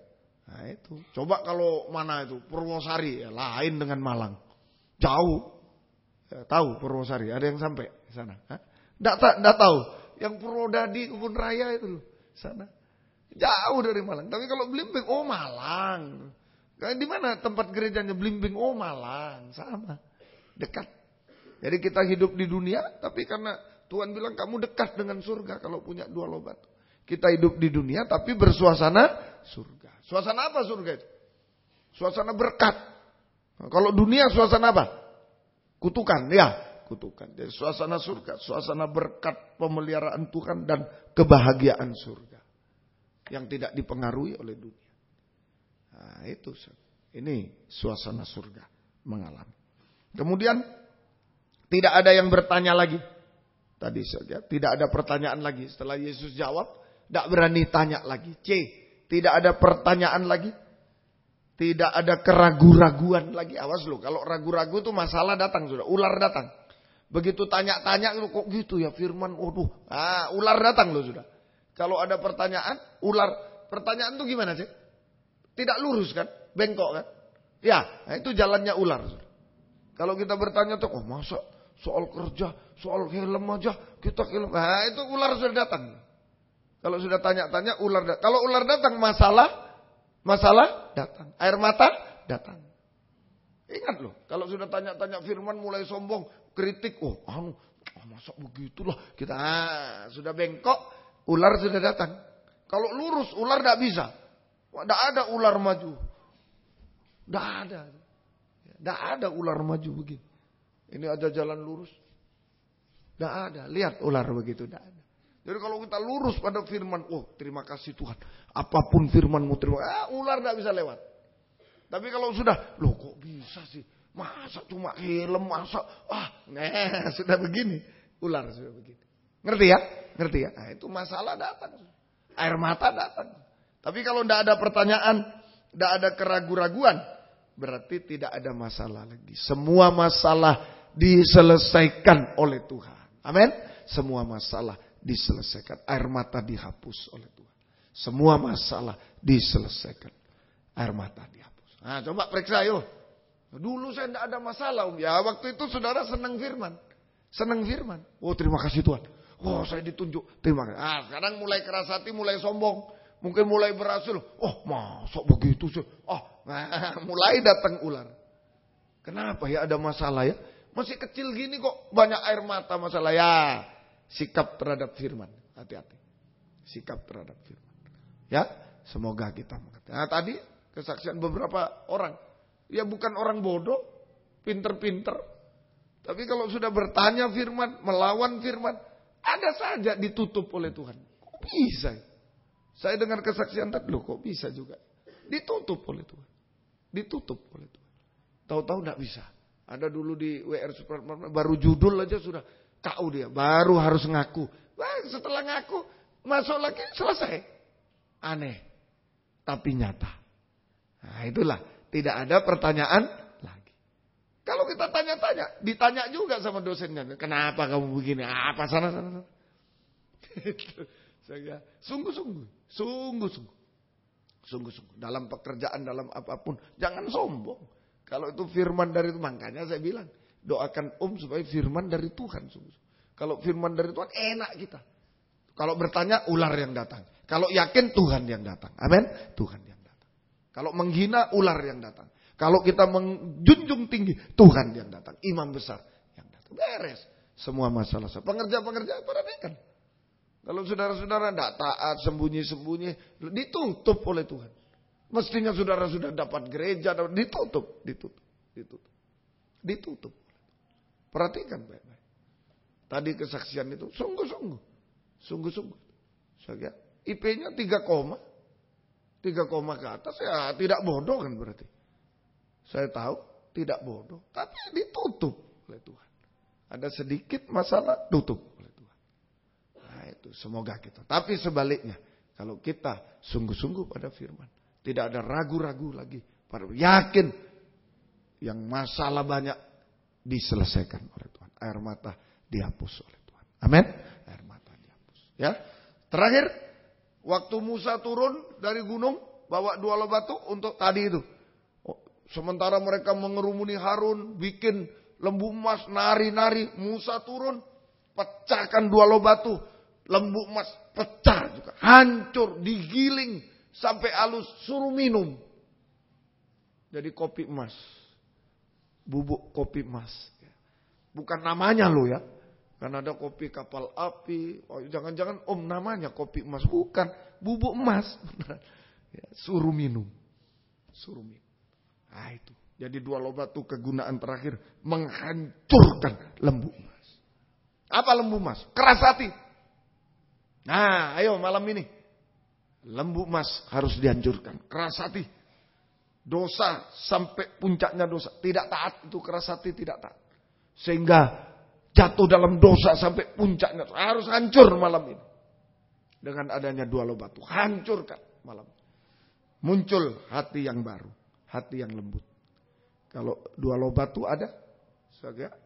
Nah itu. Coba kalau mana itu Purwosari, ya, lain dengan Malang. Jauh. Ya, tahu Purwosari, ada yang sampai sana? Enggak tahu. Yang Purwodadi, Kebun Raya itu loh, sana. Jauh dari Malang. Tapi kalau Blimbing, oh Malang. Di mana tempat gerejanya Blimbing? Oh Malang, sama. Dekat. Jadi kita hidup di dunia, tapi karena Tuhan bilang kamu dekat dengan surga kalau punya 2 lobat. Kita hidup di dunia tapi bersuasana surga. Suasana apa surga itu? Suasana berkat. Nah, kalau dunia suasana apa? Kutukan, ya, kutukan. Jadi suasana surga, suasana berkat, pemeliharaan Tuhan dan kebahagiaan surga yang tidak dipengaruhi oleh dunia. Nah, itu. Ini suasana surga mengalami. Kemudian tidak ada yang bertanya lagi. Tadi saja, tidak ada pertanyaan lagi. Setelah Yesus jawab, tidak berani tanya lagi. Tidak ada pertanyaan lagi. Tidak ada keraguan-raguan lagi. Awas loh, kalau ragu-ragu itu masalah datang sudah. Ular datang. Begitu tanya-tanya, kok gitu ya firman, ular datang loh sudah. Kalau ada pertanyaan, ular. Pertanyaan itu gimana sih? Tidak lurus kan? Bengkok kan? Ya, nah itu jalannya ular. Sudah. Kalau kita bertanya tuh, masa soal kerja, soal helm aja, kita helm. Nah itu ular sudah datang. Kalau sudah tanya-tanya, ular datang. Kalau ular datang, masalah datang. Air mata datang. Ingat loh, kalau sudah tanya-tanya firman mulai sombong, kritik, masa begitulah. Kita sudah bengkok, ular sudah datang. Kalau lurus, ular tidak bisa. Tidak ada ular maju. Tidak ada. Tidak ada ular maju begini. Ini ada jalan lurus. Tidak ada. Lihat ular begitu. Tidak ada. Jadi kalau kita lurus pada firman. Terima kasih Tuhan. Apapun firmanmu terima. Ular tidak bisa lewat. Tapi kalau sudah. Loh kok bisa sih. Masa cuma helm. Masa. Sudah begini. Ular sudah begini. Ngerti ya? Ngerti ya? Nah itu masalah datang. Air mata datang. Tapi kalau tidak ada pertanyaan. Tidak ada keraguan-raguan. Berarti tidak ada masalah lagi. Semua masalah diselesaikan oleh Tuhan. Amin. Semua masalah diselesaikan. Air mata dihapus oleh Tuhan. Semua masalah diselesaikan. Air mata dihapus. Nah coba periksa yuk. Dulu saya tidak ada masalah. Ya waktu itu saudara senang firman. Senang firman. Terima kasih Tuhan. Saya ditunjuk. Terima kasih. Sekarang mulai keras hati, mulai sombong. Mungkin mulai berhasil. Masa begitu sih. Mulai datang ular. Kenapa ya ada masalah ya? Masih kecil gini kok banyak air mata masalah ya. Sikap terhadap firman. Hati-hati. Sikap terhadap firman. Ya, semoga kita mengerti. Nah tadi kesaksian beberapa orang. Ya bukan orang bodoh. Pinter-pinter. Tapi kalau sudah bertanya firman. Melawan firman. Ada saja ditutup oleh Tuhan. Kok bisa ya? Saya dengar kesaksian tadi, loh kok bisa juga. Ditutup oleh Tuhan. Ditutup oleh Tuhan. Tahu-tahu tidak bisa. Ada dulu di WR Supermarket, baru judul aja sudah KU dia. Baru harus ngaku. Setelah ngaku, masuk lagi, selesai. Aneh. Tapi nyata. Nah itulah. Tidak ada pertanyaan lagi. Kalau kita tanya-tanya, ditanya juga sama dosennya. Kenapa kamu begini? Apa sana. Sungguh-sungguh. Dalam pekerjaan, dalam apapun. Jangan sombong. Kalau itu firman dari Tuhan. Makanya saya bilang. Doakan supaya firman dari Tuhan. Kalau firman dari Tuhan enak kita. Kalau bertanya ular yang datang. Kalau yakin Tuhan yang datang. Amin. Tuhan yang datang. Kalau menghina ular yang datang. Kalau kita menjunjung tinggi Tuhan yang datang. Imam besar yang datang. Beres. Semua masalah. Pengerja-pengerja perhatikan. Kalau saudara-saudara tidak taat, sembunyi-sembunyi, ditutup oleh Tuhan. Mestinya saudara sudah dapat gereja, ditutup. Perhatikan baik-baik. Tadi kesaksian itu sungguh-sungguh. Saya IP-nya 3 koma ke atas, ya tidak bodoh kan berarti. Saya tahu tidak bodoh, tapi ditutup oleh Tuhan. Ada sedikit masalah, tutup oleh Tuhan. Nah itu semoga kita. Tapi sebaliknya, kalau kita sungguh-sungguh pada firman, tidak ada ragu-ragu lagi, yakin yang masalah banyak diselesaikan oleh Tuhan. Air mata dihapus oleh Tuhan. Amin. Air mata dihapus. Ya. Terakhir, waktu Musa turun dari gunung, bawa 2 loh batu untuk tadi itu. Sementara mereka mengerumuni Harun, bikin lembu emas, nari-nari. Musa turun, pecahkan 2 loh batu. Lembu emas pecah juga. Hancur, digiling sampai halus, suruh minum. Jadi kopi emas. Bubuk kopi emas. Bukan namanya loh ya. Karena ada kopi kapal api. Oh, jangan-jangan namanya kopi emas. Bukan, bubuk emas. Ya, suruh minum. Nah itu. Jadi 2 loh batu kegunaan terakhir. Menghancurkan lembu emas. Apa lembu emas? Keras hati. Nah ayo malam ini. Lembu emas harus dihancurkan. Keras hati. Dosa sampai puncaknya dosa. Tidak taat itu keras hati, tidak taat. Sehingga jatuh dalam dosa sampai puncaknya. Harus hancur malam ini. Dengan adanya 2 loh batu. Hancurkan malam ini. Muncul hati yang baru. Hati yang lembut. Kalau 2 loh batu ada,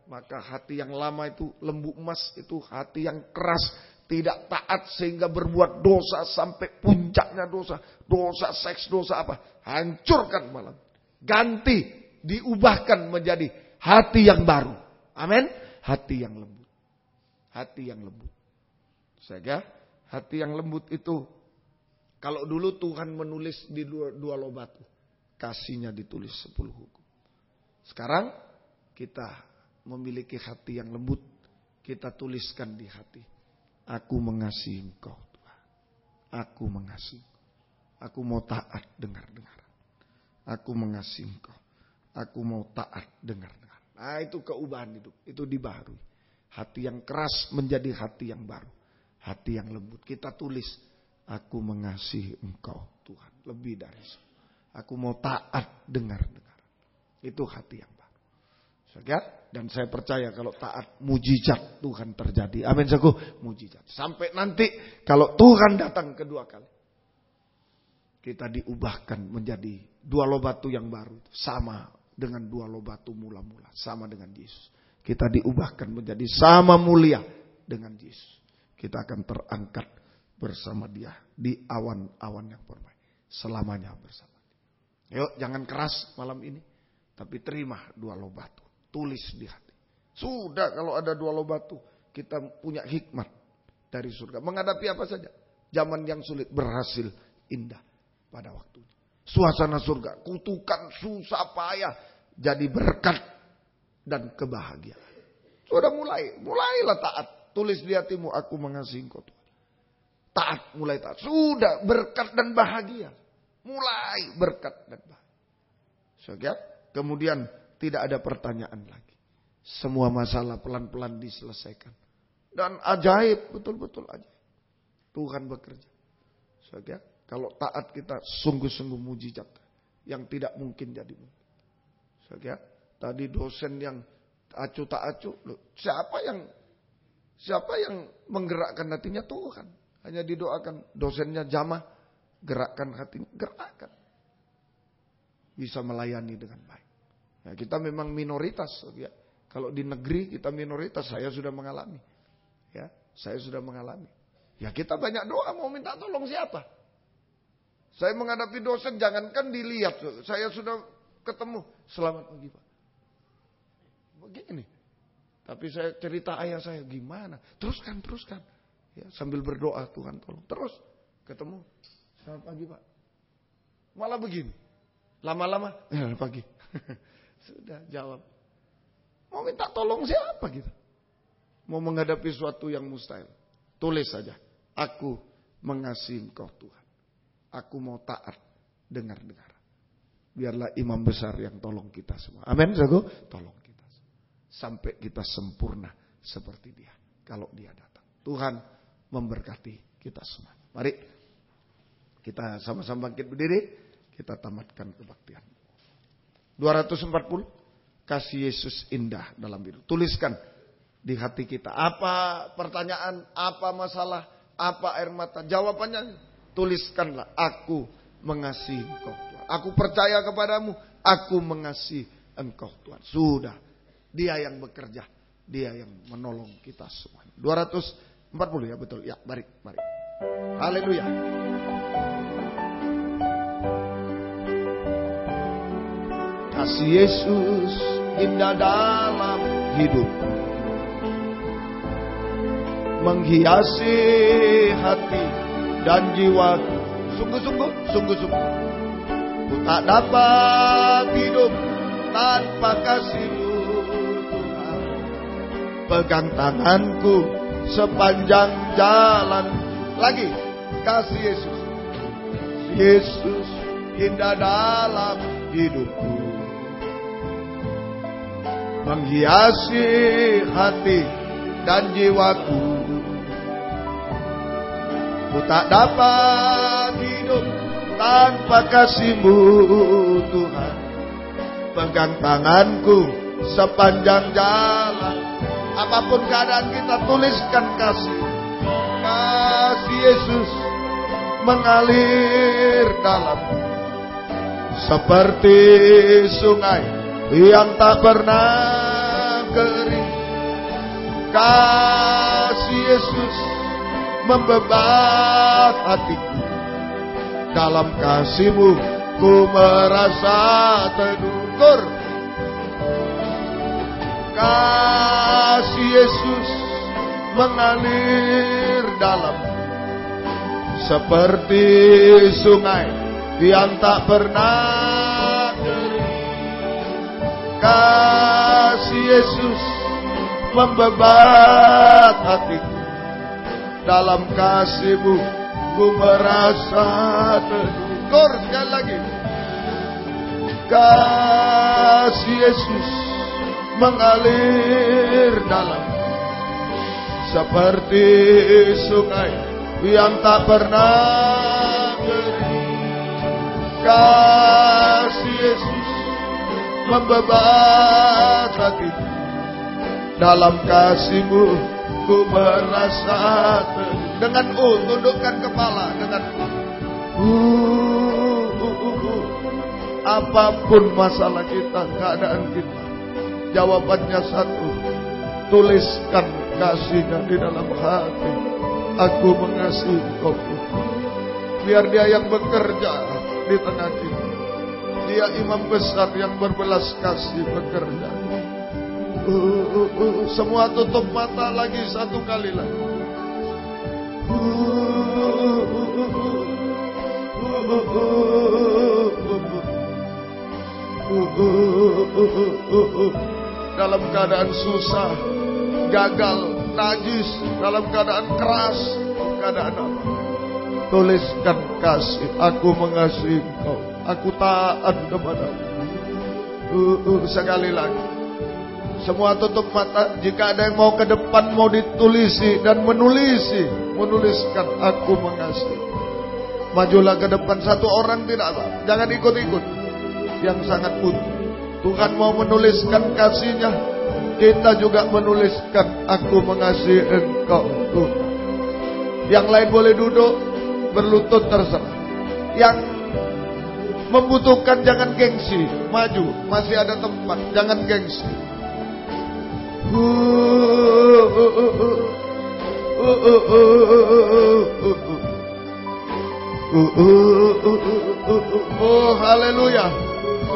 maka hati yang lama itu lembu emas, itu hati yang keras, tidak taat sehingga berbuat dosa sampai puncaknya dosa. Dosa seks, dosa apa? Hancurkan malam. Ganti, diubahkan menjadi hati yang baru. Amin. Hati yang lembut. Hati yang lembut. Sehingga hati yang lembut itu, kalau dulu Tuhan menulis di 2 loh batu, kasihnya ditulis 10 hukum. Sekarang kita memiliki hati yang lembut, kita tuliskan di hati. Aku mengasihi engkau Tuhan. Aku mengasihi engkau. Aku mau taat dengar-dengar. Aku mengasihi engkau. Aku mau taat dengar-dengar. Nah itu keubahan hidup. Itu dibaharui. Hati yang keras menjadi hati yang baru. Hati yang lembut. Kita tulis. Aku mengasihi engkau Tuhan. Lebih dari itu. Aku mau taat dengar-dengar. Itu hati yang baru. Dan saya percaya kalau taat, mujizat Tuhan terjadi. Amin saku, mujizat. Sampai nanti kalau Tuhan datang kedua kali, kita diubahkan menjadi 2 loh batu yang baru. Sama dengan 2 loh batu mula-mula. Sama dengan Yesus. Kita diubahkan menjadi sama mulia dengan Yesus. Kita akan terangkat bersama Dia di awan-awan yang permai. Selamanya bersama Dia. Yuk jangan keras malam ini. Tapi terima 2 loh batu. Tulis di hati. Sudah kalau ada 2 loh batu. Kita punya hikmat dari surga. Menghadapi apa saja. Zaman yang sulit berhasil indah pada waktunya. Suasana surga. Kutukan, susah, payah. Jadi berkat dan kebahagiaan. Sudah mulailah taat. Tulis di hatimu. Aku mengasihi engkau Tuhan. Taat, mulai taat. Sudah berkat dan bahagia. Mulai berkat dan bahagia. Kemudian tidak ada pertanyaan lagi. Semua masalah pelan-pelan diselesaikan. Dan ajaib, betul-betul ajaib. Tuhan bekerja. Saudara, kalau taat kita sungguh-sungguh mujizat. Yang tidak mungkin jadi mungkin. Saudara, tadi dosen yang acuh tak acuh. Siapa yang menggerakkan hatinya? Tuhan. Hanya didoakan dosennya jamah. Gerakkan hatinya. Gerakkan. Bisa melayani dengan baik. Nah, kita memang minoritas, ya. Kalau di negeri kita minoritas, saya sudah mengalami, ya. Saya sudah mengalami. Ya kita banyak doa, mau minta tolong siapa? Saya menghadapi dosen, jangankan dilihat, saya sudah ketemu, selamat pagi Pak. Begini, tapi saya cerita ayah saya gimana? Teruskan, ya sambil berdoa Tuhan tolong. Terus ketemu, selamat pagi Pak. Malah begini, lama-lama, pagi. Sudah jawab. Mau minta tolong siapa gitu? Mau menghadapi suatu yang mustahil. Tulis saja. Aku mengasihi Engkau Tuhan. Aku mau taat, dengar-dengar. Biarlah imam besar yang tolong kita semua. Amin, saudara. Tolong kita sampai kita sempurna seperti dia. Kalau dia datang, Tuhan memberkati kita semua. Mari kita sama-sama bangkit berdiri. Kita tamatkan kebaktian. 240. Kasih Yesus indah dalam hidup. Tuliskan di hati kita. Apa pertanyaan, apa masalah, apa air mata. Jawabannya tuliskanlah. Aku mengasihi Engkau Tuhan. Aku percaya kepadamu. Aku mengasihi Engkau Tuhan. Sudah. Dia yang bekerja. Dia yang menolong kita semua. 240 ya, betul. Ya, mari. Haleluya. Kasih Yesus indah dalam hidup, menghiasi hati dan jiwa. Sungguh-sungguh ku tak dapat hidup tanpa kasih-Mu Tuhan. Pegang tanganku sepanjang jalan. Lagi, kasih Yesus. Yesus indah dalam hidupku, menghiasi hati dan jiwaku. Ku tak dapat hidup tanpa kasih-Mu Tuhan. Pegang tanganku sepanjang jalan. Apapun keadaan kita, tuliskan kasih. Kasih Yesus mengalir dalam seperti sungai yang tak pernah kering. Kasih Yesus membebat hatiku. Dalam kasih-Mu ku merasa teduh. Kasih Yesus mengalir dalam seperti sungai yang tak pernah kering. Kasih Yesus membebat hatiku. Dalam kasih-Mu ku merasa teduh. Sekali lagi. Kasih Yesus mengalir dalam seperti sungai yang tak pernah kering. Kasih Yesus membebat hatiku. Dalam kasih-Mu ku merasa dengan tundukkan kepala dengan apapun masalah kita, keadaan kita, jawabannya satu. Tuliskan kasih-Nya di dalam hati. Aku mengasihi Engkau Tuhan. Biar Dia yang bekerja di tengah kita. Dia imam besar yang berbelas kasih bekerja. Semua tutup mata lagi, satu kali lagi. Dalam keadaan susah, gagal, najis, dalam keadaan keras, keadaan apa? Tuliskan kasih. Aku mengasihi Engkau. Aku taat kepadamu. Sekali lagi. Semua tutup mata. Jika ada yang mau ke depan, mau ditulisi dan menuliskan aku mengasihi. Majulah ke depan, satu orang tidak apa. Jangan ikut-ikut. Yang sangat butuh. Tuhan mau menuliskan kasih-Nya. Kita juga menuliskan aku mengasihi Engkau Tuhan. Yang lain boleh duduk, berlutut terserah. Yang membutuhkan jangan gengsi, maju, masih ada tempat, jangan gengsi. Oh haleluya.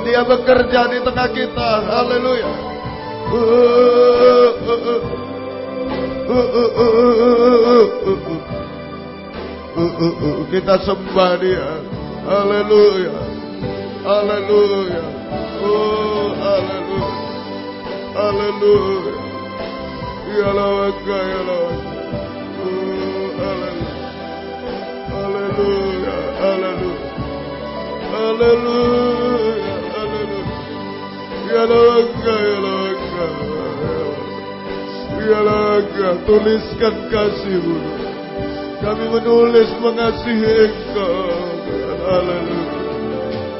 Dia bekerja di tengah kita. Haleluya. Kita sembah Dia. Haleluya. Haleluya. Oh haleluya. Haleluya. Ya Allah, ya Allah. Oh haleluya. Haleluya, haleluya. Ya Laka, ya Laka. Ya Laka, tuliskan kasih-Mu. Kami menulis mengasihi Engkau. Haleluya.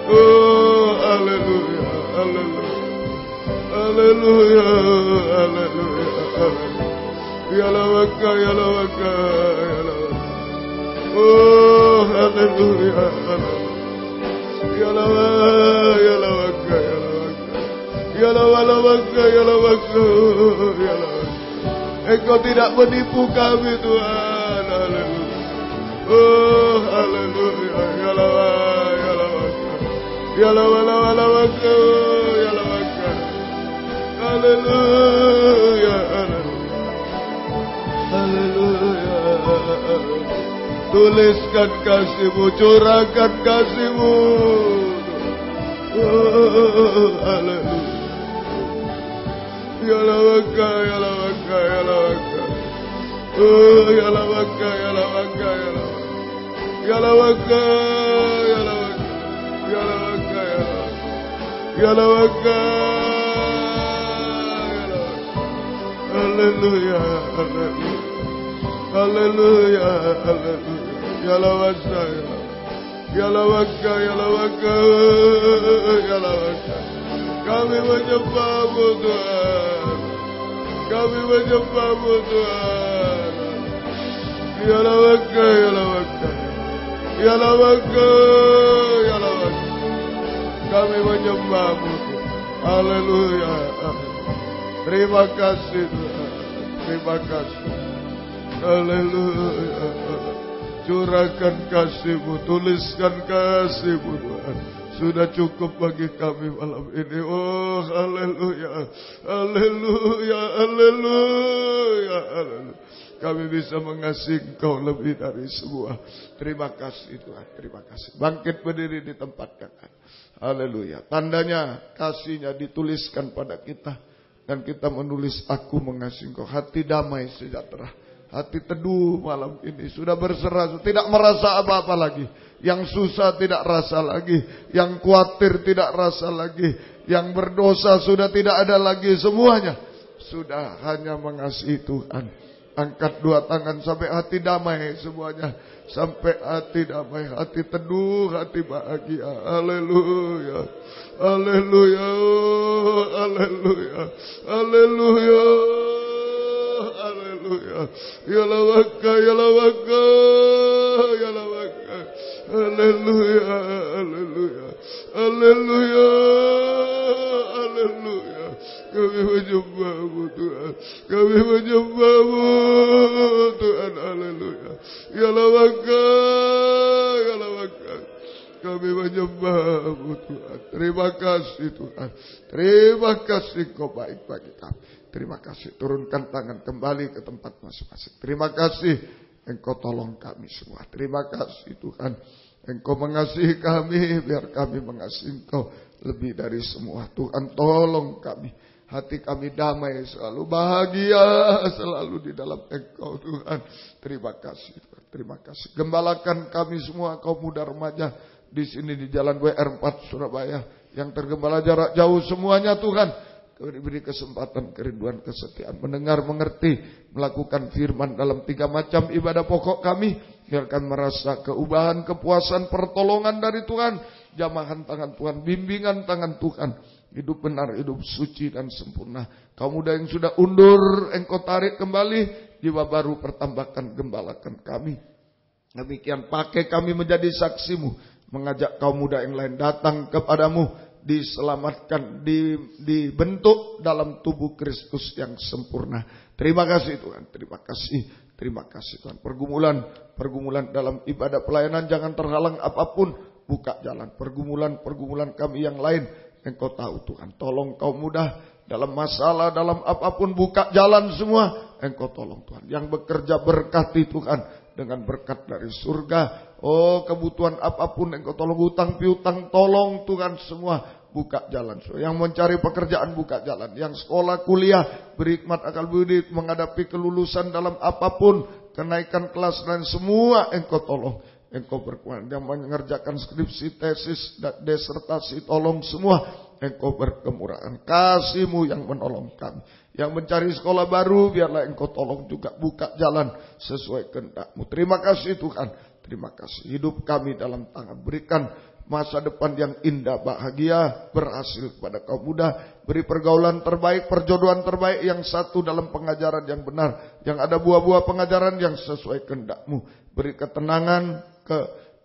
Oh, haleluya, haleluya. Haleluya, haleluya, haleluya. Ya Laka, ya Laka, ya Laka. Oh, haleluya, haleluya. Ya Laka, ya Laka, ya Laka. Ya Laka, ya Laka, ya Laka. Engkau tidak menipu kami, Tuhan. Haleluya. Oh, haleluya. Ya Laka, ya Laka. Ya Laka, ya Laka, ya Laka. Haleluya, haleluya. Haleluya. Tuliskan kasih-Mu, curahkan kasih-Mu. Oh, haleluya. Ya Laka, ya Laka, ya Laka. Oh, ya Laka, ya Laka, ya Laka. Ya Laka, ya Laka. Ya Laka, ya Laka. Ya Laka. Haleluya, haleluya. Haleluya, haleluya. Ya Laka, ya Laka, ya Laka, ya Laka. Kami menyembah-Mu, Tuhan. Kami menyembah-Mu, Tuhan. Ya Laka, ya Laka. Ya Laka, ya Laka. Kami menyembah-Mu, Tuhan. Haleluya. Terima kasih, Tuhan. Terima kasih. Haleluya. Curahkan kasih-Mu, tuliskan kasih-Mu, Tuhan. Sudah cukup bagi kami malam ini. Oh, haleluya. Haleluya, haleluya, haleluya. Kami bisa mengasihi Engkau lebih dari semua. Terima kasih, Tuhan. Terima kasih. Bangkit berdiri di tempat kakak. Haleluya. Tandanya kasih-Nya dituliskan pada kita. Dan kita menulis, aku mengasihi Engkau. Hati damai sejahtera. Hati teduh malam ini. Sudah berserah. Tidak merasa apa-apa lagi. Yang susah tidak rasa lagi. Yang khawatir tidak rasa lagi. Yang berdosa sudah tidak ada lagi. Semuanya sudah hanya mengasihi Tuhan. Angkat dua tangan sampai hati damai semuanya. Sampai hati damai, hati teduh, hati bahagia. Haleluya. Haleluya. Haleluya. Haleluya. Haleluya. Ya Laka, ya Laka, ya Laka. Haleluya. Haleluya. Haleluya. Haleluya. Kami menyembah-Mu, Tuhan. Kami menyembah-Mu, Tuhan. Haleluya. Ya Laka, ya Laka. Kami menyembah-Mu, Tuhan. Terima kasih, Tuhan. Terima kasih, Kau baik bagi kami. Terima kasih. Turunkan tangan kembali ke tempat masing-masing. Terima kasih. Engkau tolong kami semua. Terima kasih, Tuhan. Engkau mengasihi kami, biar kami mengasihi Engkau lebih dari semua. Tuhan, tolong kami. Hati kami damai, selalu bahagia, selalu di dalam Engkau, Tuhan. Terima kasih, Tuhan. Terima kasih. Gembalakan kami semua, kaum muda remaja di sini di Jalan WR4 Surabaya yang tergembala jarak jauh semuanya, Tuhan. Diberi kesempatan, kerinduan, kesetiaan, mendengar, mengerti, melakukan firman dalam 3 macam ibadah pokok kami. Biarkan merasa keubahan, kepuasan, pertolongan dari Tuhan. Jamahan tangan Tuhan, bimbingan tangan Tuhan. Hidup benar, hidup suci dan sempurna. Kaum muda yang sudah undur, Engkau tarik kembali. Jiwa baru pertambahkan, gembalakan kami. Demikian pakai kami menjadi saksi-Mu. Mengajak kaum muda yang lain datang kepadamu. Diselamatkan, dibentuk dalam tubuh Kristus yang sempurna. Terima kasih, Tuhan. Terima kasih. Terima kasih, Tuhan. Pergumulan dalam ibadah pelayanan jangan terhalang apapun. Buka jalan. Pergumulan kami yang lain, Engkau tahu, Tuhan. Tolong kaum muda dalam masalah, dalam apapun, buka jalan semua. Engkau tolong, Tuhan. Yang bekerja berkati, Tuhan, dengan berkat dari surga. Oh, kebutuhan apapun Engkau tolong. Hutang piutang tolong, Tuhan, semua. Buka jalan. Yang mencari pekerjaan, buka jalan. Yang sekolah, kuliah, beri hikmat akal budi menghadapi kelulusan dalam apapun, kenaikan kelas dan semua Engkau tolong. Engkau berkenan. Yang mengerjakan skripsi, tesis, dan disertasi, tolong semua. Engkau berkemurahan. Kasih-Mu yang menolong kami. Yang mencari sekolah baru, biarlah Engkau tolong juga buka jalan sesuai kehendak-Mu. Terima kasih Tuhan. Terima kasih. Hidup kami dalam tangan. Berikan masa depan yang indah, bahagia, berhasil kepada kaum muda. Beri pergaulan terbaik, perjodohan terbaik yang satu dalam pengajaran yang benar. Yang ada buah-buah pengajaran yang sesuai kehendak-Mu. Beri ketenangan,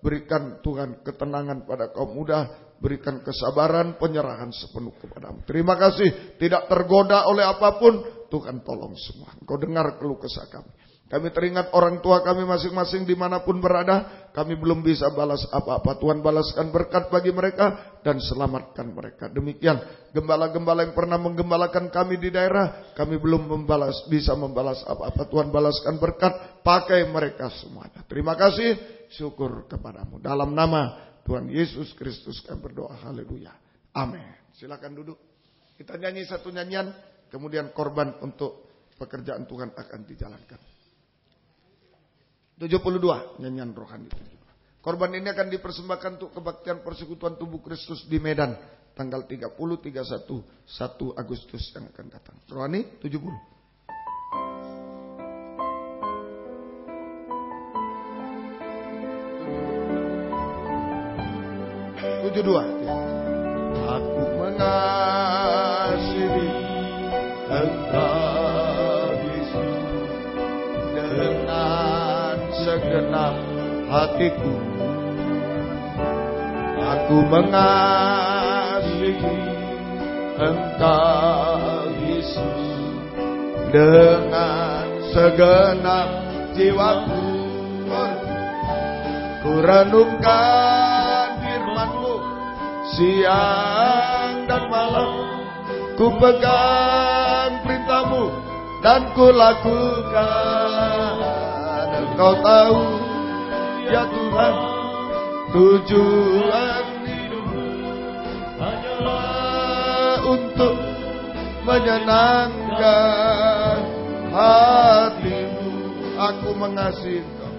berikan Tuhan ketenangan pada kaum muda. Berikan kesabaran, penyerahan sepenuh kepada-Mu. Terima kasih. Tidak tergoda oleh apapun. Tuhan tolong semua. Engkau dengar keluh kesah kami. Kami teringat orang tua kami masing-masing dimanapun berada. Kami belum bisa balas apa-apa. Tuhan balaskan berkat bagi mereka dan selamatkan mereka. Demikian gembala-gembala yang pernah menggembalakan kami di daerah. Kami belum bisa membalas apa-apa. Tuhan balaskan berkat. Pakai mereka semuanya. Terima kasih. Syukur kepada-Mu. Dalam nama Tuhan Yesus Kristus kami berdoa. Haleluya. Amin. Silakan duduk. Kita nyanyi satu nyanyian. Kemudian korban untuk pekerjaan Tuhan akan dijalankan. 72 nyanyian rohani. Korban ini akan dipersembahkan untuk kebaktian persekutuan tubuh Kristus di Medan. Tanggal 30, 31, 1 Agustus yang akan datang. Rohani 70. 72. Aku mengasihi Engkau Yesus dengan segenap hatiku. Aku mengasihi Engkau Yesus dengan segenap jiwaku. Ku renungkan firman-Mu siang dan malam, ku pegang perintah-Mu dan ku lakukan. Engkau tahu ya Tuhan, tujuan hidupku hanyalah untuk menyenangkan hati-Mu. Aku mengasihi Engkau,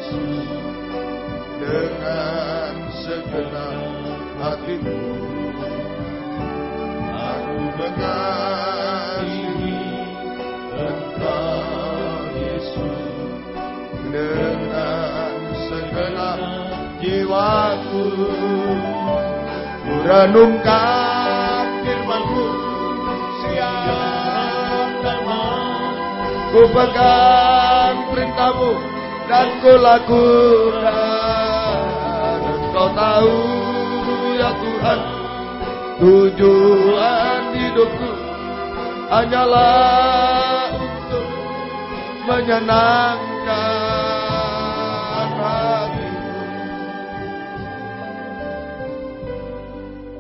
mengasihi dengan segenap hatiku. Aku mengasihi Engkau Yesus dengan segenap jiwaku. Ku renungkan firman-Mu siang dan malam, ku pegang perintah-Mu dan ku lakukan. Engkau tahu ya Tuhan, tujuan hidupku hanyalah untuk menyenangkan hati-Mu.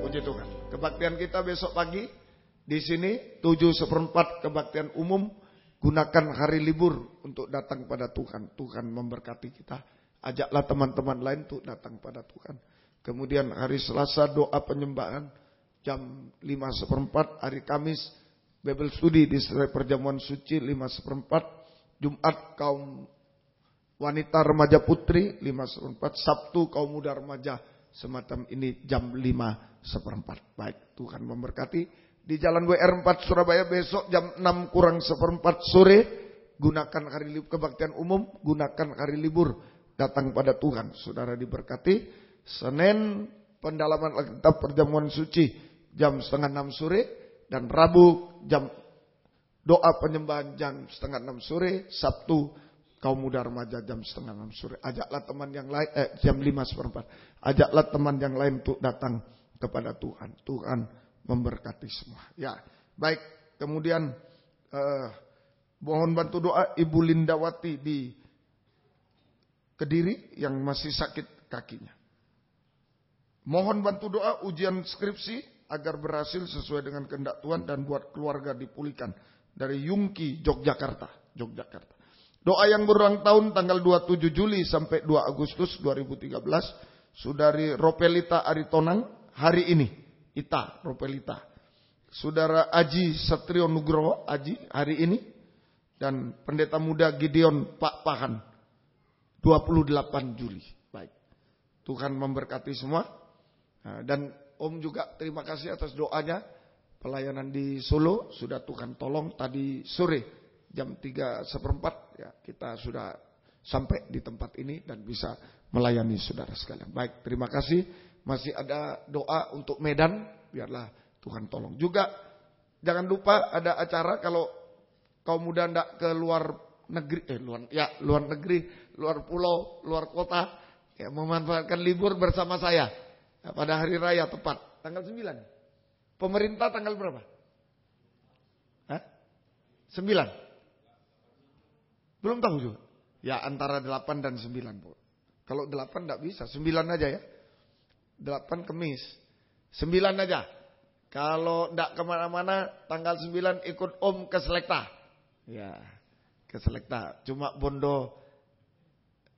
Puji Tuhan. Kebaktian kita besok pagi di sini 7/4 kebaktian umum. Gunakan hari libur untuk datang pada Tuhan. Tuhan memberkati kita. Ajaklah teman-teman lain untuk datang pada Tuhan. Kemudian hari Selasa doa penyembahan jam 5/4. Hari Kamis Bible Study di Serai Perjamuan Suci 5/4. Jumat kaum wanita remaja putri 5/4. Sabtu kaum muda remaja semacam ini jam 5/4. Baik, Tuhan memberkati. Di Jalan WR 4 Surabaya besok jam 6:04 sore. Gunakan hari libur kebaktian umum. Gunakan hari libur datang pada Tuhan. Saudara diberkati. Senin pendalaman Alkitab Perjamuan Suci jam 5:30 sore. Dan Rabu jam doa penyembahan jam 5:30 sore. Sabtu kaum muda remaja jam 5:30 sore. Ajaklah teman yang lain jam 5:04. Ajaklah teman yang lain untuk datang kepada Tuhan. Tuhan memberkati semua. Ya, baik. Kemudian mohon bantu doa Ibu Lindawati di Kediri yang masih sakit kakinya. Mohon bantu doa ujian skripsi agar berhasil sesuai dengan kehendak Tuhan dan buat keluarga dipulihkan. Dari Yungki, Yogyakarta. Doa yang berulang tahun tanggal 27 Juli sampai 2 Agustus 2013. Saudari Ropelita Aritonang hari ini. Ropelita. Saudara Aji Satrio Nugroho, Aji hari ini. dan pendeta muda Gideon Pak Pahan 28 Juli. Baik. Tuhan memberkati semua. Dan Om juga terima kasih atas doanya. Pelayanan di Solo sudah Tuhan tolong tadi sore jam 3:15 ya, kita sudah sampai di tempat ini dan bisa melayani saudara sekalian. Baik, terima kasih. Masih ada doa untuk Medan, biarlah Tuhan tolong. Juga jangan lupa ada acara kalau kaum muda ndak ke luar negeri, luar pulau, luar kota, ya memanfaatkan libur bersama saya pada hari raya tepat tanggal 9. Pemerintah tanggal berapa? 9. Belum tahu juga. Ya antara 8 dan 9. Kalau 8 enggak bisa, 9 aja ya. 8 Kemis. 9 aja. Kalau enggak kemana-mana tanggal 9 ikut Om ke Selekta. Ya, ke Selekta. Cuma bondo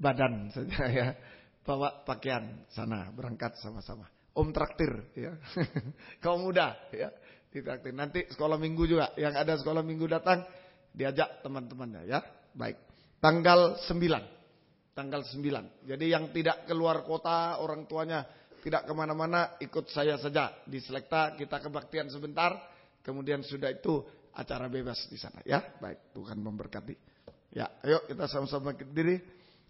badan saja ya. Bawa pakaian sana, berangkat sama-sama. Om traktir ya. Kaum muda ya. Ditraktir. Nanti sekolah minggu juga. Yang ada sekolah minggu datang diajak teman-temannya ya. Baik. Tanggal 9. Tanggal 9. Jadi yang tidak keluar kota, orang tuanya tidak kemana-mana, ikut saya saja di Selekta. Kita kebaktian sebentar. Kemudian sudah itu acara bebas di sana ya. Baik, Tuhan memberkati. Ya, ayo kita sama-sama bangkit diri.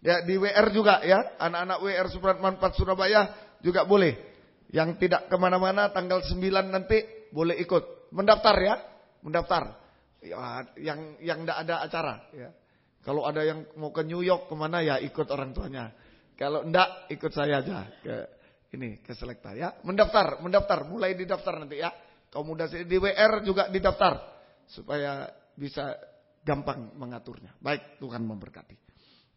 Ya, di WR juga ya. Anak-anak WR Supratman 4 Surabaya juga boleh. Yang tidak kemana-mana tanggal 9 nanti boleh ikut. Mendaftar ya. Mendaftar. Ya, yang tidak ada acara ya. Kalau ada yang mau ke New York kemana ya ikut orang tuanya. Kalau enggak ikut saya aja ke Selekta ya. Mendaftar, mulai didaftar nanti ya. Kaum muda di WR juga didaftar supaya bisa gampang mengaturnya. Baik, Tuhan memberkati.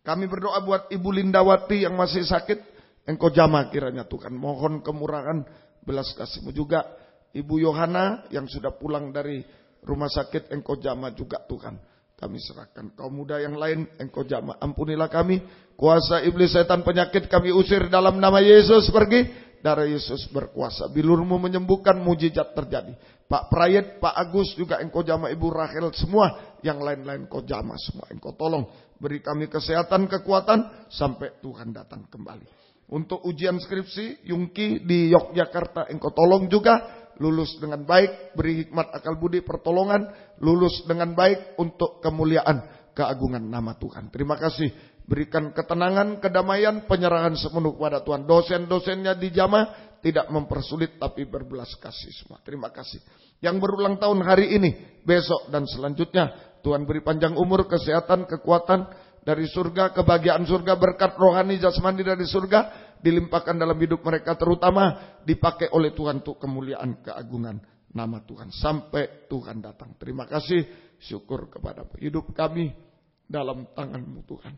Kami berdoa buat Ibu Lindawati yang masih sakit, Engkau jamah kiranya Tuhan. Mohon kemurahan belas kasih-Mu juga. Ibu Yohana yang sudah pulang dari rumah sakit, Engkau jamah juga Tuhan. Kami serahkan kaum muda yang lain, Engkau jamah. Ampunilah kami. Kuasa iblis setan penyakit kami usir dalam nama Yesus pergi. Darah Yesus berkuasa. Bilur-Mu menyembuhkan, mujizat terjadi. Pak Prayet, Pak Agus juga Engkau jamah. Ibu Rachel semua. Yang lain-lain Engkau jamah semua. Engkau tolong. Beri kami kesehatan, kekuatan. Sampai Tuhan datang kembali. Untuk ujian skripsi, Yungki di Yogyakarta Engkau tolong juga. Lulus dengan baik, beri hikmat akal budi pertolongan, lulus dengan baik untuk kemuliaan keagungan nama Tuhan. Terima kasih, berikan ketenangan, kedamaian, penyerahan sepenuh kepada Tuhan. Dosen-dosennya dijamah, tidak mempersulit tapi berbelas kasih semua. Terima kasih. Yang berulang tahun hari ini, besok dan selanjutnya, Tuhan beri panjang umur, kesehatan, kekuatan dari surga, kebahagiaan surga, berkat rohani jasmani dari surga, dilimpahkan dalam hidup mereka, terutama dipakai oleh Tuhan untuk kemuliaan keagungan nama Tuhan sampai Tuhan datang. Terima kasih, syukur kepada hidup kami dalam tangan-Mu Tuhan.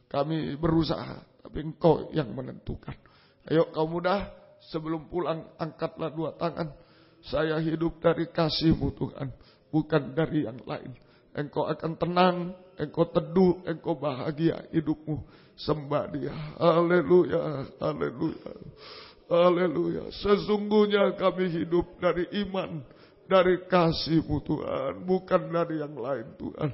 Kami berusaha, tapi Engkau yang menentukan. Ayo kaum muda, sebelum pulang angkatlah dua tangan. Saya hidup dari kasih-Mu Tuhan, bukan dari yang lain. Engkau akan tenang, Engkau teduh, Engkau bahagia hidupmu. Sembah Dia. Haleluya, haleluya, haleluya. Sesungguhnya kami hidup dari iman, dari kasih-Mu Tuhan, bukan dari yang lain Tuhan.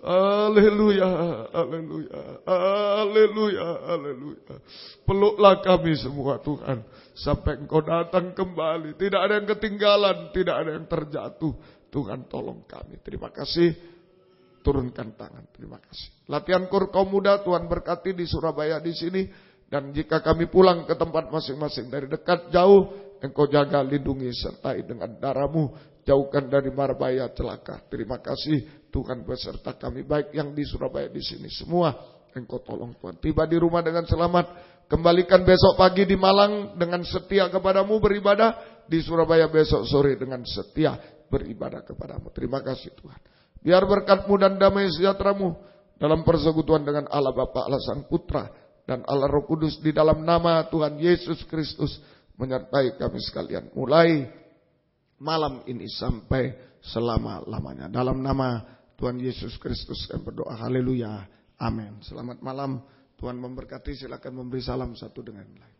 Haleluya, haleluya, haleluya, haleluya. Peluklah kami semua Tuhan, sampai Engkau datang kembali. Tidak ada yang ketinggalan, tidak ada yang terjatuh. Tuhan tolong kami. Terima kasih. Turunkan tangan, terima kasih. Latihan kur kaum muda Tuhan berkati di Surabaya di sini. Dan jika kami pulang ke tempat masing-masing dari dekat jauh, Engkau jaga, lindungi, sertai dengan darah-Mu. Jauhkan dari mara bahaya celaka. Terima kasih Tuhan beserta kami, baik yang di Surabaya di sini semua. Engkau tolong Tuhan. Tiba di rumah dengan selamat. Kembalikan besok pagi di Malang dengan setia kepadamu beribadah. Di Surabaya besok sore dengan setia beribadah kepadamu. Terima kasih Tuhan. Biar berkat-Mu dan damai sejahtera-Mu dalam persekutuan dengan Allah Bapa, Allah Sang Putra, dan Allah Roh Kudus di dalam nama Tuhan Yesus Kristus menyertai kami sekalian. Mulai malam ini sampai selama-lamanya. Dalam nama Tuhan Yesus Kristus kami berdoa. Haleluya. Amin. Selamat malam. Tuhan memberkati. Silakan memberi salam satu dengan lain.